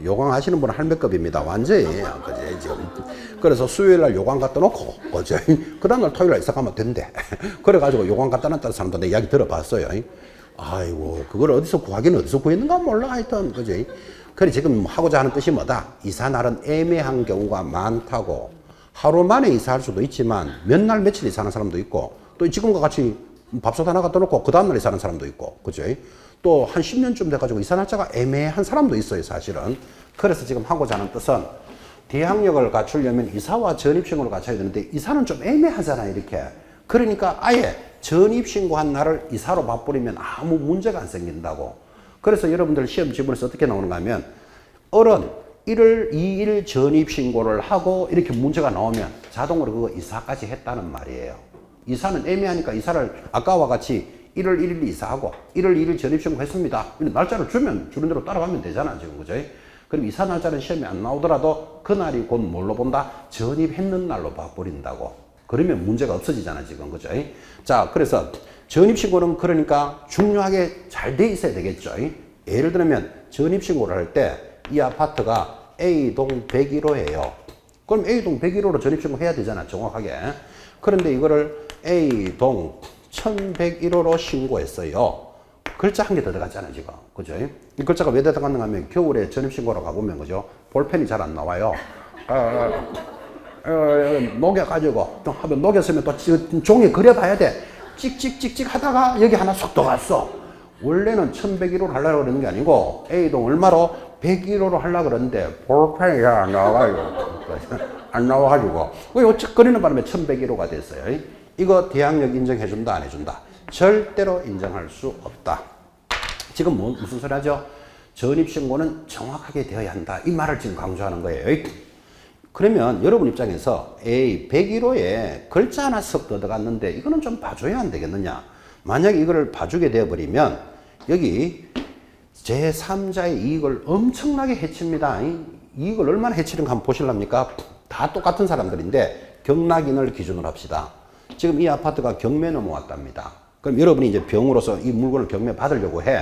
요강 아시는 분은 할매급입니다. 완전히. 그죠? 지금. 그래서 수요일 날 요강 갖다 놓고, 그죠? 그 다음날 토요일 날 이사 가면 된대. 그래가지고 요강 갖다 놨다는 사람도 내 이야기 들어봤어요. 아이고, 그걸 어디서 구하기는 어디서 구했는가 몰라. 하여튼, 그죠? 그래, 지금 하고자 하는 뜻이 뭐다? 이사 날은 애매한 경우가 많다고. 하루 만에 이사할 수도 있지만 몇 날 며칠 이사하는 사람도 있고, 또 지금과 같이 밥솥 하나 갖다 놓고 그 다음날 이사하는 사람도 있고, 그죠? 또 한 10년쯤 돼가지고 이사 날짜가 애매한 사람도 있어요, 사실은. 그래서 지금 하고자 하는 뜻은 대항력을 갖추려면 이사와 전입신고를 갖춰야 되는데 이사는 좀 애매하잖아요, 이렇게. 그러니까 아예 전입신고한 날을 이사로 바꾸려면 아무 문제가 안 생긴다고. 그래서 여러분들 시험 지문에서 어떻게 나오는가 하면 어른 1월 2일 전입신고를 하고 이렇게 문제가 나오면 자동으로 그거 이사까지 했다는 말이에요. 이사는 애매하니까 이사를 아까와 같이 1월 1일 이사하고 1월 2일 전입신고 했습니다. 날짜를 주면 주는 대로 따라가면 되잖아, 지금. 그죠? 그럼 이사 날짜는 시험에 안 나오더라도 그날이 곧 뭘로 본다? 전입했는 날로 봐버린다고. 그러면 문제가 없어지잖아, 지금. 그죠? 자, 그래서 전입신고는 그러니까 중요하게 잘 돼 있어야 되겠죠. 예를 들면 전입신고를 할 때 이 아파트가 A동 101호예요. 그럼 A동 101호로 전입신고 해야 되잖아, 정확하게. 그런데 이거를 A동 1101호로 신고했어요. 글자 한 개 더 들어갔잖아, 지금. 그죠? 이 글자가 왜 들어갔는가 하면 겨울에 전입신고로 가보면, 그죠? 볼펜이 잘 안 나와요. 녹여가지고, 또 하면 녹였으면 또 종이 그려봐야 돼. 찍찍찍찍 하다가 여기 하나 쏙 들어갔어. 원래는 1101호로 하려고 그러는 게 아니고, A동 얼마로? 101호로 하려고 그러는데, 볼펜이 잘 안 나와가지고. 안 나와가지고. 왜 어쨌거리는 바람에 1101호가 됐어요. 이거 대항력 인정해준다, 안 해준다? 절대로 인정할 수 없다. 지금 무슨 소리 하죠? 전입신고는 정확하게 되어야 한다. 이 말을 지금 강조하는 거예요. 그러면 여러분 입장에서 101호에 글자 하나 쓱 들어갔는데 이거는 좀 봐줘야 안 되겠느냐? 만약에 이거를 봐주게 되어버리면 여기 제3자의 이익을 엄청나게 해칩니다. 이익을 얼마나 해치는가 한번 보실랍니까? 다 똑같은 사람들인데 경락인을 기준으로 합시다. 지금 이 아파트가 경매 넘어왔답니다. 그럼 여러분이 이제 병으로서 이 물건을 경매 받으려고 해.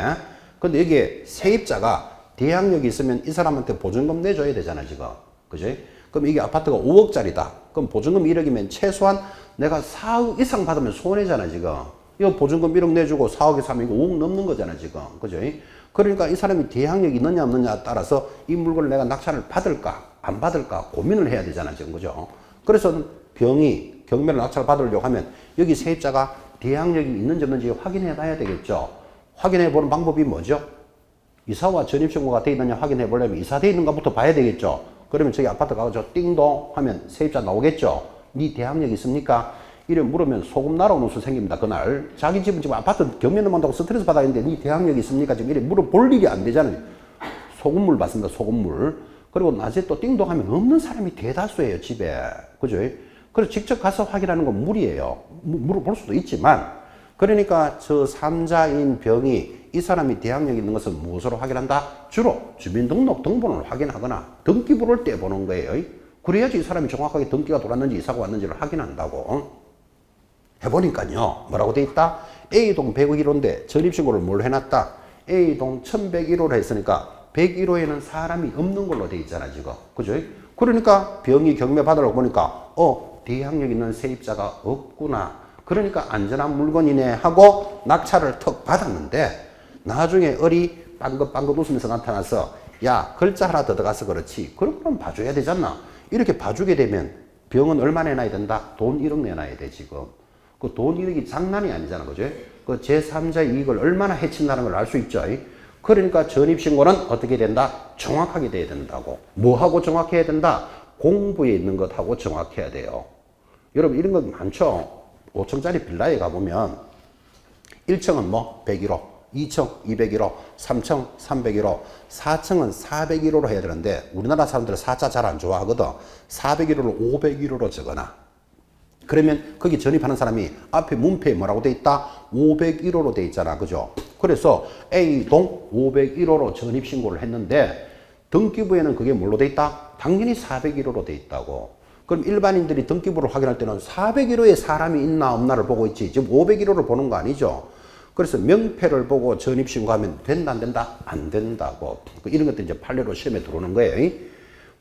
근데 여기에 세입자가 대항력이 있으면 이 사람한테 보증금 내줘야 되잖아, 지금. 그지? 그럼 이게 아파트가 5억짜리다. 그럼 보증금 1억이면 최소한 내가 4억 이상 받으면 손해잖아, 지금. 이거 보증금 1억 내주고 4억에 사면 이거 5억 넘는 거잖아, 지금. 그지? 그러니까 이 사람이 대항력이 있느냐 없느냐에 따라서 이 물건을 내가 낙찰을 받을까 안 받을까 고민을 해야 되잖아, 지금. 그죠? 그래서 병이 경매를 낙찰을 받으려고 하면 여기 세입자가 대항력이 있는지 없는지 확인해 봐야 되겠죠. 확인해 보는 방법이 뭐죠? 이사와 전입신고가 돼 있느냐 확인해 보려면 이사 돼 있는가부터 봐야 되겠죠. 그러면 저기 아파트 가서 띵동 하면 세입자 나오겠죠. 네 대항력 있습니까? 이래 물으면 소금 날아오는 수 생깁니다. 그날 자기 집은 지금 아파트 경매 넘어간다고 스트레스 받아야 되는데 네 대항력 있습니까? 지금 이래 물어볼 일이 안 되잖아요. 소금물 받습니다. 소금물. 그리고 낮에 또 띵동 하면 없는 사람이 대다수예요, 집에. 그죠? 그래서 직접 가서 확인하는 건 무리예요. 물어볼 수도 있지만. 그러니까 저 3자인 병이 이 사람이 대항력이 있는 것을 무엇으로 확인한다? 주로 주민등록 등본을 확인하거나 등기부를 떼보는 거예요. 그래야지 이 사람이 정확하게 등기가 돌았는지 이사가 왔는지를 확인한다고. 해보니까요. 뭐라고 돼 있다? A동 101호인데 전입신고를 뭘 해놨다? A동 1101호로 했으니까 101호에는 사람이 없는 걸로 돼 있잖아, 지금. 그죠? 그러니까 병이 경매 받으려고 보니까 대항력 있는 세입자가 없구나. 그러니까 안전한 물건이네 하고 낙찰을 턱 받았는데 나중에 을이 빵긋빵긋 웃으면서 나타나서 야, 글자 하나 더 들어가서 그렇지. 그럼 봐줘야 되잖아. 이렇게 봐주게 되면 병은 얼마 내놔야 된다? 돈 1억 내놔야 돼, 지금. 그 돈 1억이 장난이 아니잖아, 그죠? 그 제3자의 이익을 얼마나 해친다는 걸 알 수 있죠. 그러니까 전입신고는 어떻게 된다? 정확하게 돼야 된다고. 뭐하고 정확해야 된다? 공부에 있는 것하고 정확해야 돼요. 여러분 이런 거 많죠? 5층짜리 빌라에 가보면 1층은 뭐 101호, 2층 201호, 3층 301호, 4층은 401호로 해야 되는데 우리나라 사람들은 4자 잘 안 좋아하거든. 401호를 501호로 적어놔. 그러면 거기 전입하는 사람이 앞에 문패에 뭐라고 돼 있다? 501호로 돼 있잖아, 그죠? 그래서 A동 501호로 전입신고를 했는데 등기부에는 그게 뭘로 돼 있다? 당연히 401호로 돼 있다고. 그럼 일반인들이 등기부를 확인할 때는 401호에 사람이 있나 없나를 보고 있지 지금 501호를 보는 거 아니죠. 그래서 명패를 보고 전입신고하면 된다 안 된다? 안 된다고. 이런 것들 이제 판례로 시험에 들어오는 거예요.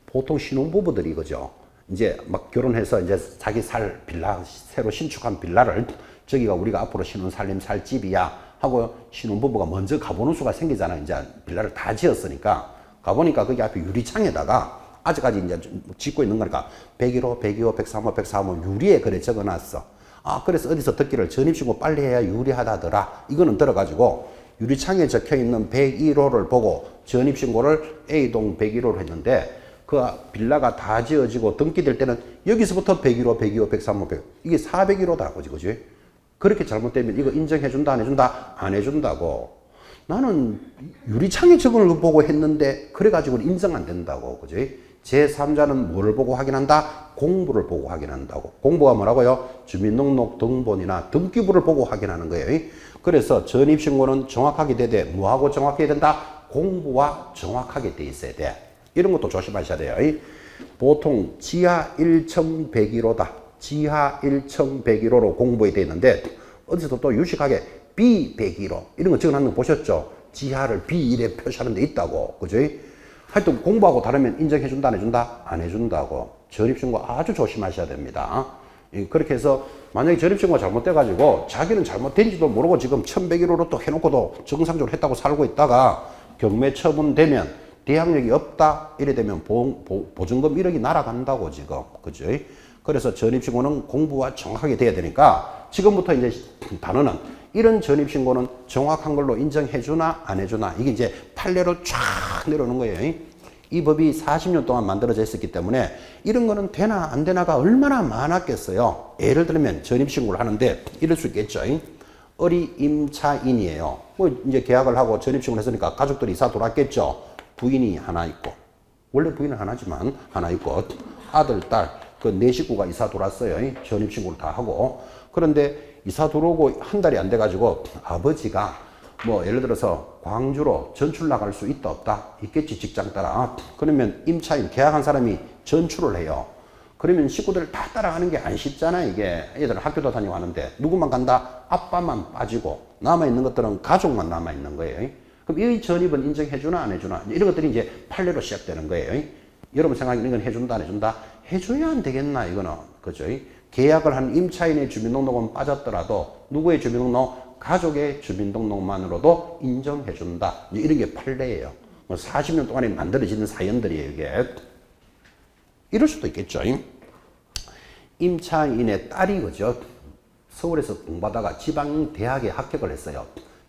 보통 신혼부부들이 그죠. 이제 막 결혼해서 이제 자기 살 빌라 새로 신축한 빌라를 저기가 우리가 앞으로 신혼살림 살 집이야 하고 신혼부부가 먼저 가보는 수가 생기잖아. 이제 빌라를 다 지었으니까 가보니까 거기 앞에 유리창에다가 아직까지 이제 짓고 있는 거니까 101호, 102호, 103호, 104호 유리에 그래 적어놨어. 아, 그래서 어디서 듣기를 전입신고 빨리 해야 유리하다더라. 이거는 들어가지고 유리창에 적혀 있는 101호를 보고 전입신고를 A동 101호로 했는데 그 빌라가 다 지어지고 등기될 때는 여기서부터 101호, 102호, 103호, 100호. 이게 401호다고, 그지? 그렇게 잘못되면 이거 인정해준다, 안 해준다? 안 해준다고. 나는 유리창에 적은 걸 보고 했는데 그래가지고 인정 안 된다고, 그지? 제3자는 뭐를 보고 확인한다? 공부를 보고 확인한다고. 공부가 뭐라고요? 주민등록 등본이나 등기부를 보고 확인하는 거예요. 그래서 전입신고는 정확하게 되되 뭐하고 정확하게 된다? 공부와 정확하게 돼 있어야 돼. 이런 것도 조심하셔야 돼요. 보통 지하 1층 101호다. 지하 1층 101호로 공부에 돼 있는데 어디서도 또 유식하게 B101호 이런 거 적어놨는 거 보셨죠? 지하를 B1에 표시하는 데 있다고. 그죠? 하여튼 공부하고 다르면 인정해준다, 안 해준다? 안 해준다고. 전입신고 아주 조심하셔야 됩니다. 그렇게 해서 만약에 전입신고가 잘못돼가지고 자기는 잘못된지도 모르고 지금 1101호로 또 해놓고도 정상적으로 했다고 살고 있다가 경매 처분되면 대항력이 없다 이래 되면 보증금 1억이 날아간다고 지금. 그죠? 그래서 전입신고는 공부가 정확하게 돼야 되니까 지금부터 이제 단어는 이런 전입신고는 정확한 걸로 인정해주나 안 해주나 이게 이제 판례로 쫙 내려오는 거예요. 이 법이 40년 동안 만들어져 있었기 때문에 이런 거는 되나 안 되나가 얼마나 많았겠어요. 예를 들면 전입신고를 하는데 이럴 수 있겠죠. 어리 임차인이에요. 뭐 이제 계약을 하고 전입신고를 했으니까 가족들이 이사 돌았겠죠. 부인이 하나 있고 원래 부인은 하나지만 하나 있고 아들, 딸 그 네 식구가 이사 돌았어요. 전입신고를 다 하고. 그런데 이사 들어오고 한 달이 안 돼가지고 아버지가 뭐 예를 들어서 광주로 전출 나갈 수 있다 없다? 있겠지, 직장 따라. 그러면 임차인 계약한 사람이 전출을 해요. 그러면 식구들 다 따라가는 게 안 쉽잖아. 이게 애들은 학교도 다니고 하는데 누구만 간다? 아빠만 빠지고 남아있는 것들은 가족만 남아있는 거예요. 그럼 이 전입은 인정해주나 안 해주나? 이런 것들이 이제 판례로 시작되는 거예요. 여러분 생각에 이건 해준다 안 해준다? 해줘야 안 되겠나 이거는. 그죠? 계약을 한 임차인의 주민등록은 빠졌더라도 누구의 주민등록? 가족의 주민등록만으로도 인정해준다. 이런 게 판례예요. 40년 동안에 만들어지는 사연들이에요 이게. 이럴 수도 있겠죠. 임차인의 딸이 그죠? 서울에서 공부하다가 지방 대학에 합격을 했어요.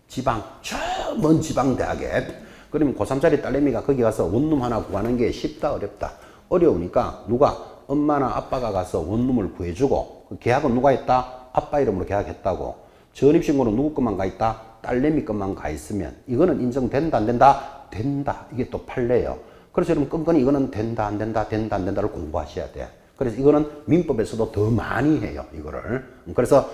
지방, 저 먼 지방 대학에. 그러면 고3짜리 딸내미가 거기 가서 원룸 하나 구하는 게 쉽다 어렵다? 어려우니까 누가? 엄마나 아빠가 가서 원룸을 구해주고 그 계약은 누가 했다? 아빠 이름으로 계약했다고. 전입신고는 누구 것만 가 있다? 딸내미 것만 가 있으면 이거는 인정된다 안 된다? 된다. 이게 또 판례예요. 그래서 여러분 끈끈이 이거는 된다 안 된다 된다 안 된다를 공부하셔야 돼. 그래서 이거는 민법에서도 더 많이 해요 이거를. 그래서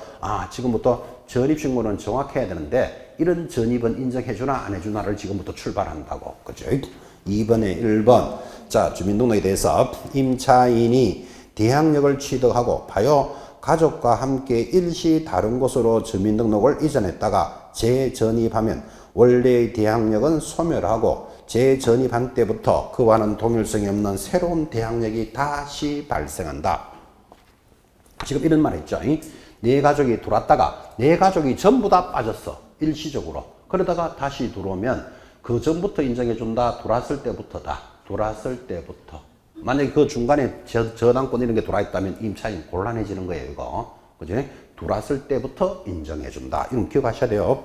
지금부터 전입신고는 정확해야 되는데 이런 전입은 인정해주나 안 해주나를 지금부터 출발한다고. 그죠? 2번에 1번. 자, 주민등록에 대해서 임차인이 대항력을 취득하고 봐요. 가족과 함께 일시 다른 곳으로 주민등록을 이전했다가 재전입하면 원래의 대항력은 소멸하고 재전입한 때부터 그와는 동일성이 없는 새로운 대항력이 다시 발생한다. 지금 이런 말 했죠. 네 가족이 들어왔다가 네 가족이 전부 다 빠졌어. 일시적으로. 그러다가 다시 들어오면 그 전부터 인정해준다. 들어왔을 때부터다. 들어왔을 때부터. 만약에 그 중간에 저당권 이런 게 들어있다면 임차인 곤란해지는 거예요, 이거. 그죠? 들어왔을 때부터 인정해준다. 이건 기억하셔야 돼요.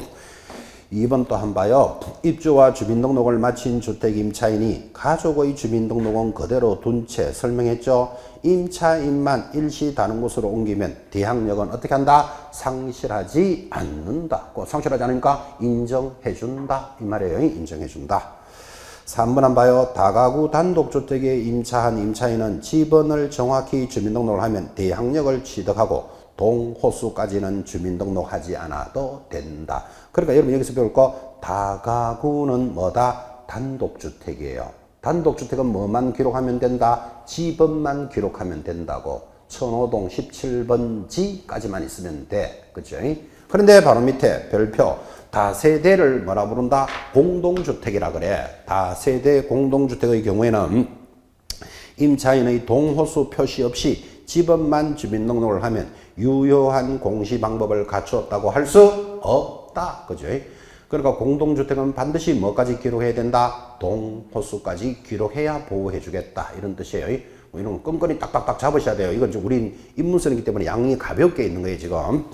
2번 또 한 봐요. 입주와 주민등록을 마친 주택 임차인이 가족의 주민등록은 그대로 둔 채 설명했죠. 임차인만 일시 다른 곳으로 옮기면 대항력은 어떻게 한다? 상실하지 않는다. 상실하지 않으니까 인정해준다. 이 말이에요. 인정해준다. 3번 한 봐요. 다가구 단독주택에 임차한 임차인은 집원을 정확히 주민등록을 하면 대항력을 취득하고 동호수까지는 주민등록하지 않아도 된다. 그러니까 여러분 여기서 배울 거 다가구는 뭐다? 단독주택이에요. 단독주택은 뭐만 기록하면 된다? 집원만 기록하면 된다고. 천호동 17번지까지만 있으면 돼. 그죠? 그런데 바로 밑에 별표 다세대를 뭐라 부른다? 공동주택이라 그래. 다세대 공동주택의 경우에는 임차인의 동호수 표시 없이 집원만 주민등록을 하면 유효한 공시 방법을 갖추었다고 할 수 없다. 그죠? 그러니까 공동주택은 반드시 뭐까지 기록해야 된다? 동호수까지 기록해야 보호해 주겠다. 이런 뜻이에요. 뭐 이런 거 끈끈이 딱딱딱 잡으셔야 돼요. 이건 좀 우린 입문성이기 때문에 양이 가볍게 있는 거예요, 지금.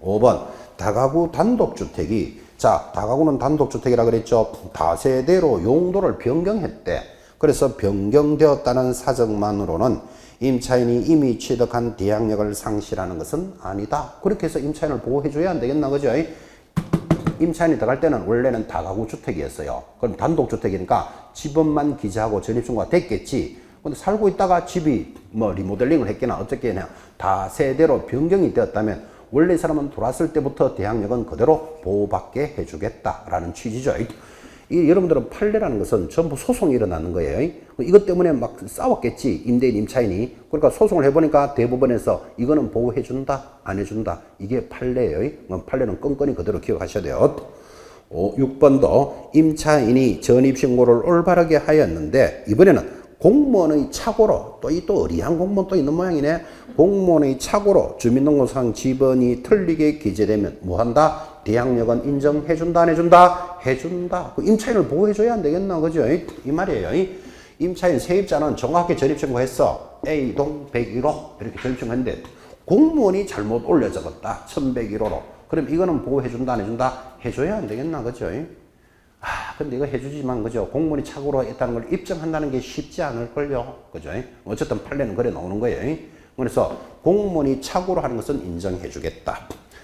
5번, 다가구 단독주택이, 자, 다가구는 단독주택이라 그랬죠. 다세대로 용도를 변경했대. 그래서 변경되었다는 사정만으로는 임차인이 이미 취득한 대항력을 상실하는 것은 아니다. 그렇게 해서 임차인을 보호해줘야 안 되겠나, 그죠? 임차인이 들어갈 때는 원래는 다가구 주택이었어요. 그럼 단독주택이니까 집원만 기재하고 전입신고가 됐겠지. 근데 살고 있다가 집이 뭐 리모델링을 했거나 어쨌거나 다세대로 변경이 되었다면 원래 이 사람은 들어왔을 때부터 대항력은 그대로 보호받게 해주겠다라는 취지죠. 여러분들은 판례라는 것은 전부 소송이 일어나는 거예요. 이것 때문에 막 싸웠겠지, 임대인, 임차인이. 그러니까 소송을 해보니까 대법원에서 이거는 보호해준다, 안 해준다. 이게 판례예요. 판례는 끈끈이 그대로 기억하셔야 돼요. 6번도 임차인이 전입신고를 올바르게 하였는데 이번에는 공무원의 착오로, 또 어리한 공무원 또 있는 모양이네. 공무원의 착오로 주민등록상 집원이 틀리게 기재되면 뭐한다? 대항력은 인정해준다, 안 해준다? 해준다. 그 임차인을 보호해줘야 안 되겠나, 그죠? 이 말이에요. 임차인 세입자는 정확하게 전입신고했어. A동 101호 이렇게 전입신고했는데 공무원이 잘못 올려 적었다. 1101호로. 그럼 이거는 보호해준다, 안 해준다? 해줘야 안 되겠나, 그죠? 근데 이거 해주지만, 그죠? 공무원이 착오로 했다는 걸 입증한다는 게 쉽지 않을걸요. 그죠? 어쨌든 판례는 그래 나오는 거예요. 그래서 공무원이 착오로 하는 것은 인정해주겠다.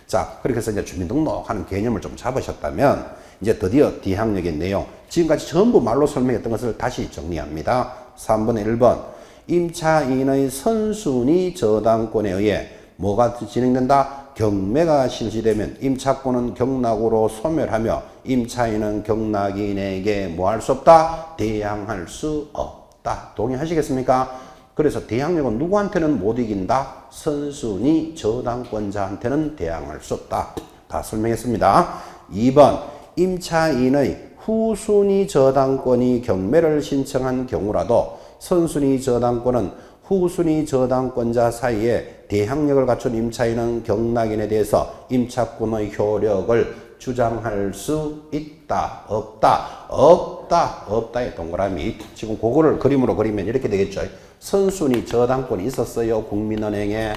자, 그렇게 해서 이제 주민등록하는 개념을 좀 잡으셨다면, 이제 드디어 대항력의 내용, 지금까지 전부 말로 설명했던 것을 다시 정리합니다. 3번에 1번. 임차인의 선순위 저당권에 의해 뭐가 진행된다? 경매가 실시되면 임차권은 경락으로 소멸하며 임차인은 경락인에게 뭐 할 수 없다? 대항할 수 없다. 동의하시겠습니까? 그래서 대항력은 누구한테는 못 이긴다? 선순위 저당권자한테는 대항할 수 없다. 다 설명했습니다. 2번, 임차인의 후순위 저당권이 경매를 신청한 경우라도 선순위 저당권은 후순위 저당권자 사이에 대항력을 갖춘 임차인은 경락인에 대해서 임차권의 효력을 주장할 수 있다, 없다, 없다, 없다의 동그라미. 지금 그거를 그림으로 그리면 이렇게 되겠죠. 선순위 저당권이 있었어요, 국민은행에.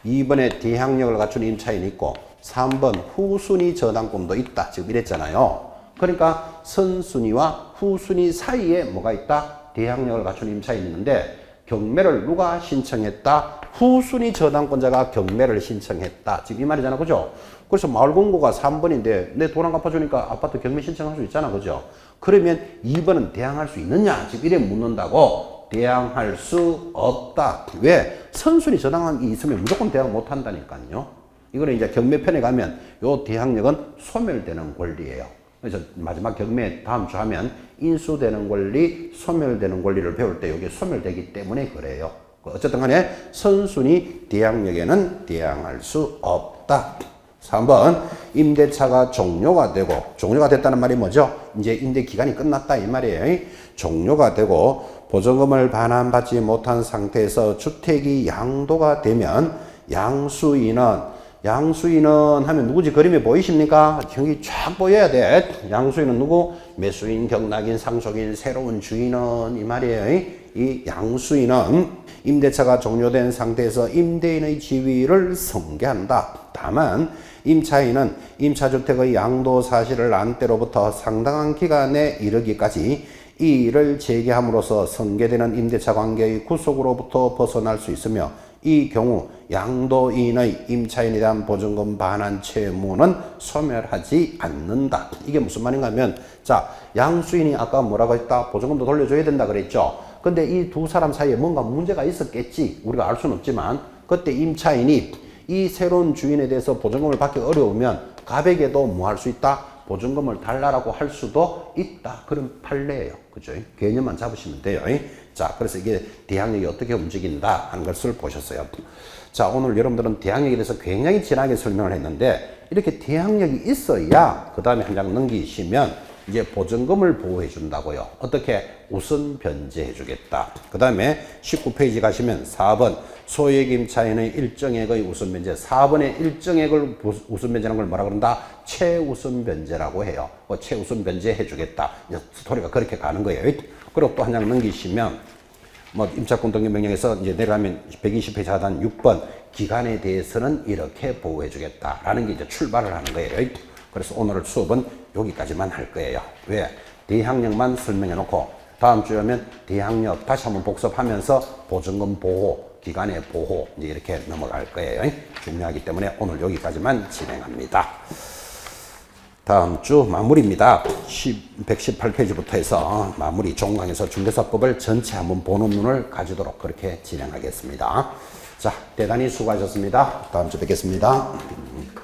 2번에 대항력을 갖춘 임차인이 있고 3번 후순위 저당권도 있다, 지금 이랬잖아요. 그러니까 선순위와 후순위 사이에 뭐가 있다? 대항력을 갖춘 임차인이 있는데 경매를 누가 신청했다? 후순위 저당권자가 경매를 신청했다. 지금 이 말이잖아, 그죠? 그래서 마을공고가 3번인데 내 돈 안 갚아주니까 아파트 경매 신청할 수 있잖아, 그죠? 그러면 2번은 대항할 수 있느냐? 지금 이래 묻는다고. 대항할 수 없다. 왜? 선순위 저당이 있으면 무조건 대항 못 한다니까요. 이거는 이제 경매편에 가면 요 대항력은 소멸되는 권리예요. 그래서 마지막 경매 다음 주 하면 인수되는 권리, 소멸되는 권리를 배울 때 이게 소멸되기 때문에 그래요. 어쨌든 간에 선순위 대항력에는 대항할 수 없다. 3번, 임대차가 종료가 되고, 종료가 됐다는 말이 뭐죠? 이제 임대 기간이 끝났다 이 말이에요. 종료가 되고 보증금을 반환받지 못한 상태에서 주택이 양도가 되면 양수인은 하면 누구지? 그림에 보이십니까? 여기 쫙 보여야 돼. 양수인은 누구? 매수인, 경락인, 상속인, 새로운 주인은 이 말이에요. 이 양수인은 임대차가 종료된 상태에서 임대인의 지위를 승계한다. 다만 임차인은 임차주택의 양도 사실을 안 때로부터 상당한 기간에 이르기까지 이 일을 제기함으로써 승계되는 임대차 관계의 구속으로부터 벗어날 수 있으며 이 경우 양도인의 임차인에 대한 보증금 반환 채무는 소멸하지 않는다. 이게 무슨 말인가 하면, 자, 양수인이 아까 뭐라고 했다? 보증금도 돌려줘야 된다 그랬죠. 근데 이 두 사람 사이에 뭔가 문제가 있었겠지. 우리가 알 수는 없지만 그때 임차인이 이 새로운 주인에 대해서 보증금을 받기 어려우면 갑에게도 뭐 할 수 있다? 보증금을 달라라고 할 수도 있다. 그런 판례예요. 그죠? 개념만 잡으시면 돼요. 자, 그래서 이게 대항력이 어떻게 움직인다 하는 것을 보셨어요. 자, 오늘 여러분들은 대항력에 대해서 굉장히 진하게 설명을 했는데 이렇게 대항력이 있어야 그 다음에 한 장 넘기시면 이제 보증금을 보호해 준다고요. 어떻게? 우선 변제해 주겠다. 그 다음에 19페이지 가시면 4번 소액 임차인의 일정액의 우선 변제. 4번의 일정액을 우선 변제하는 걸 뭐라 그런다? 최우선 변제라고 해요. 최우선 변제해 주겠다. 스토리가 그렇게 가는 거예요. 그리고 또 한 장 넘기시면 뭐 임차권 등기 명령에서 이제 내려가면 120페이지 하단 6번 기간에 대해서는 이렇게 보호해 주겠다라는 게 이제 출발을 하는 거예요. 그래서 오늘 수업은 여기까지만 할 거예요. 왜? 대항력만 설명해 놓고 다음 주에 오면 대항력 다시 한번 복습하면서 보증금 보호, 기간의 보호 이제 이렇게 넘어갈 거예요. 중요하기 때문에 오늘 여기까지만 진행합니다. 다음 주 마무리입니다. 118페이지부터 해서 마무리 종강에서 중개사법을 전체 한번 보는 눈을 가지도록 그렇게 진행하겠습니다. 자, 대단히 수고하셨습니다. 다음 주 뵙겠습니다.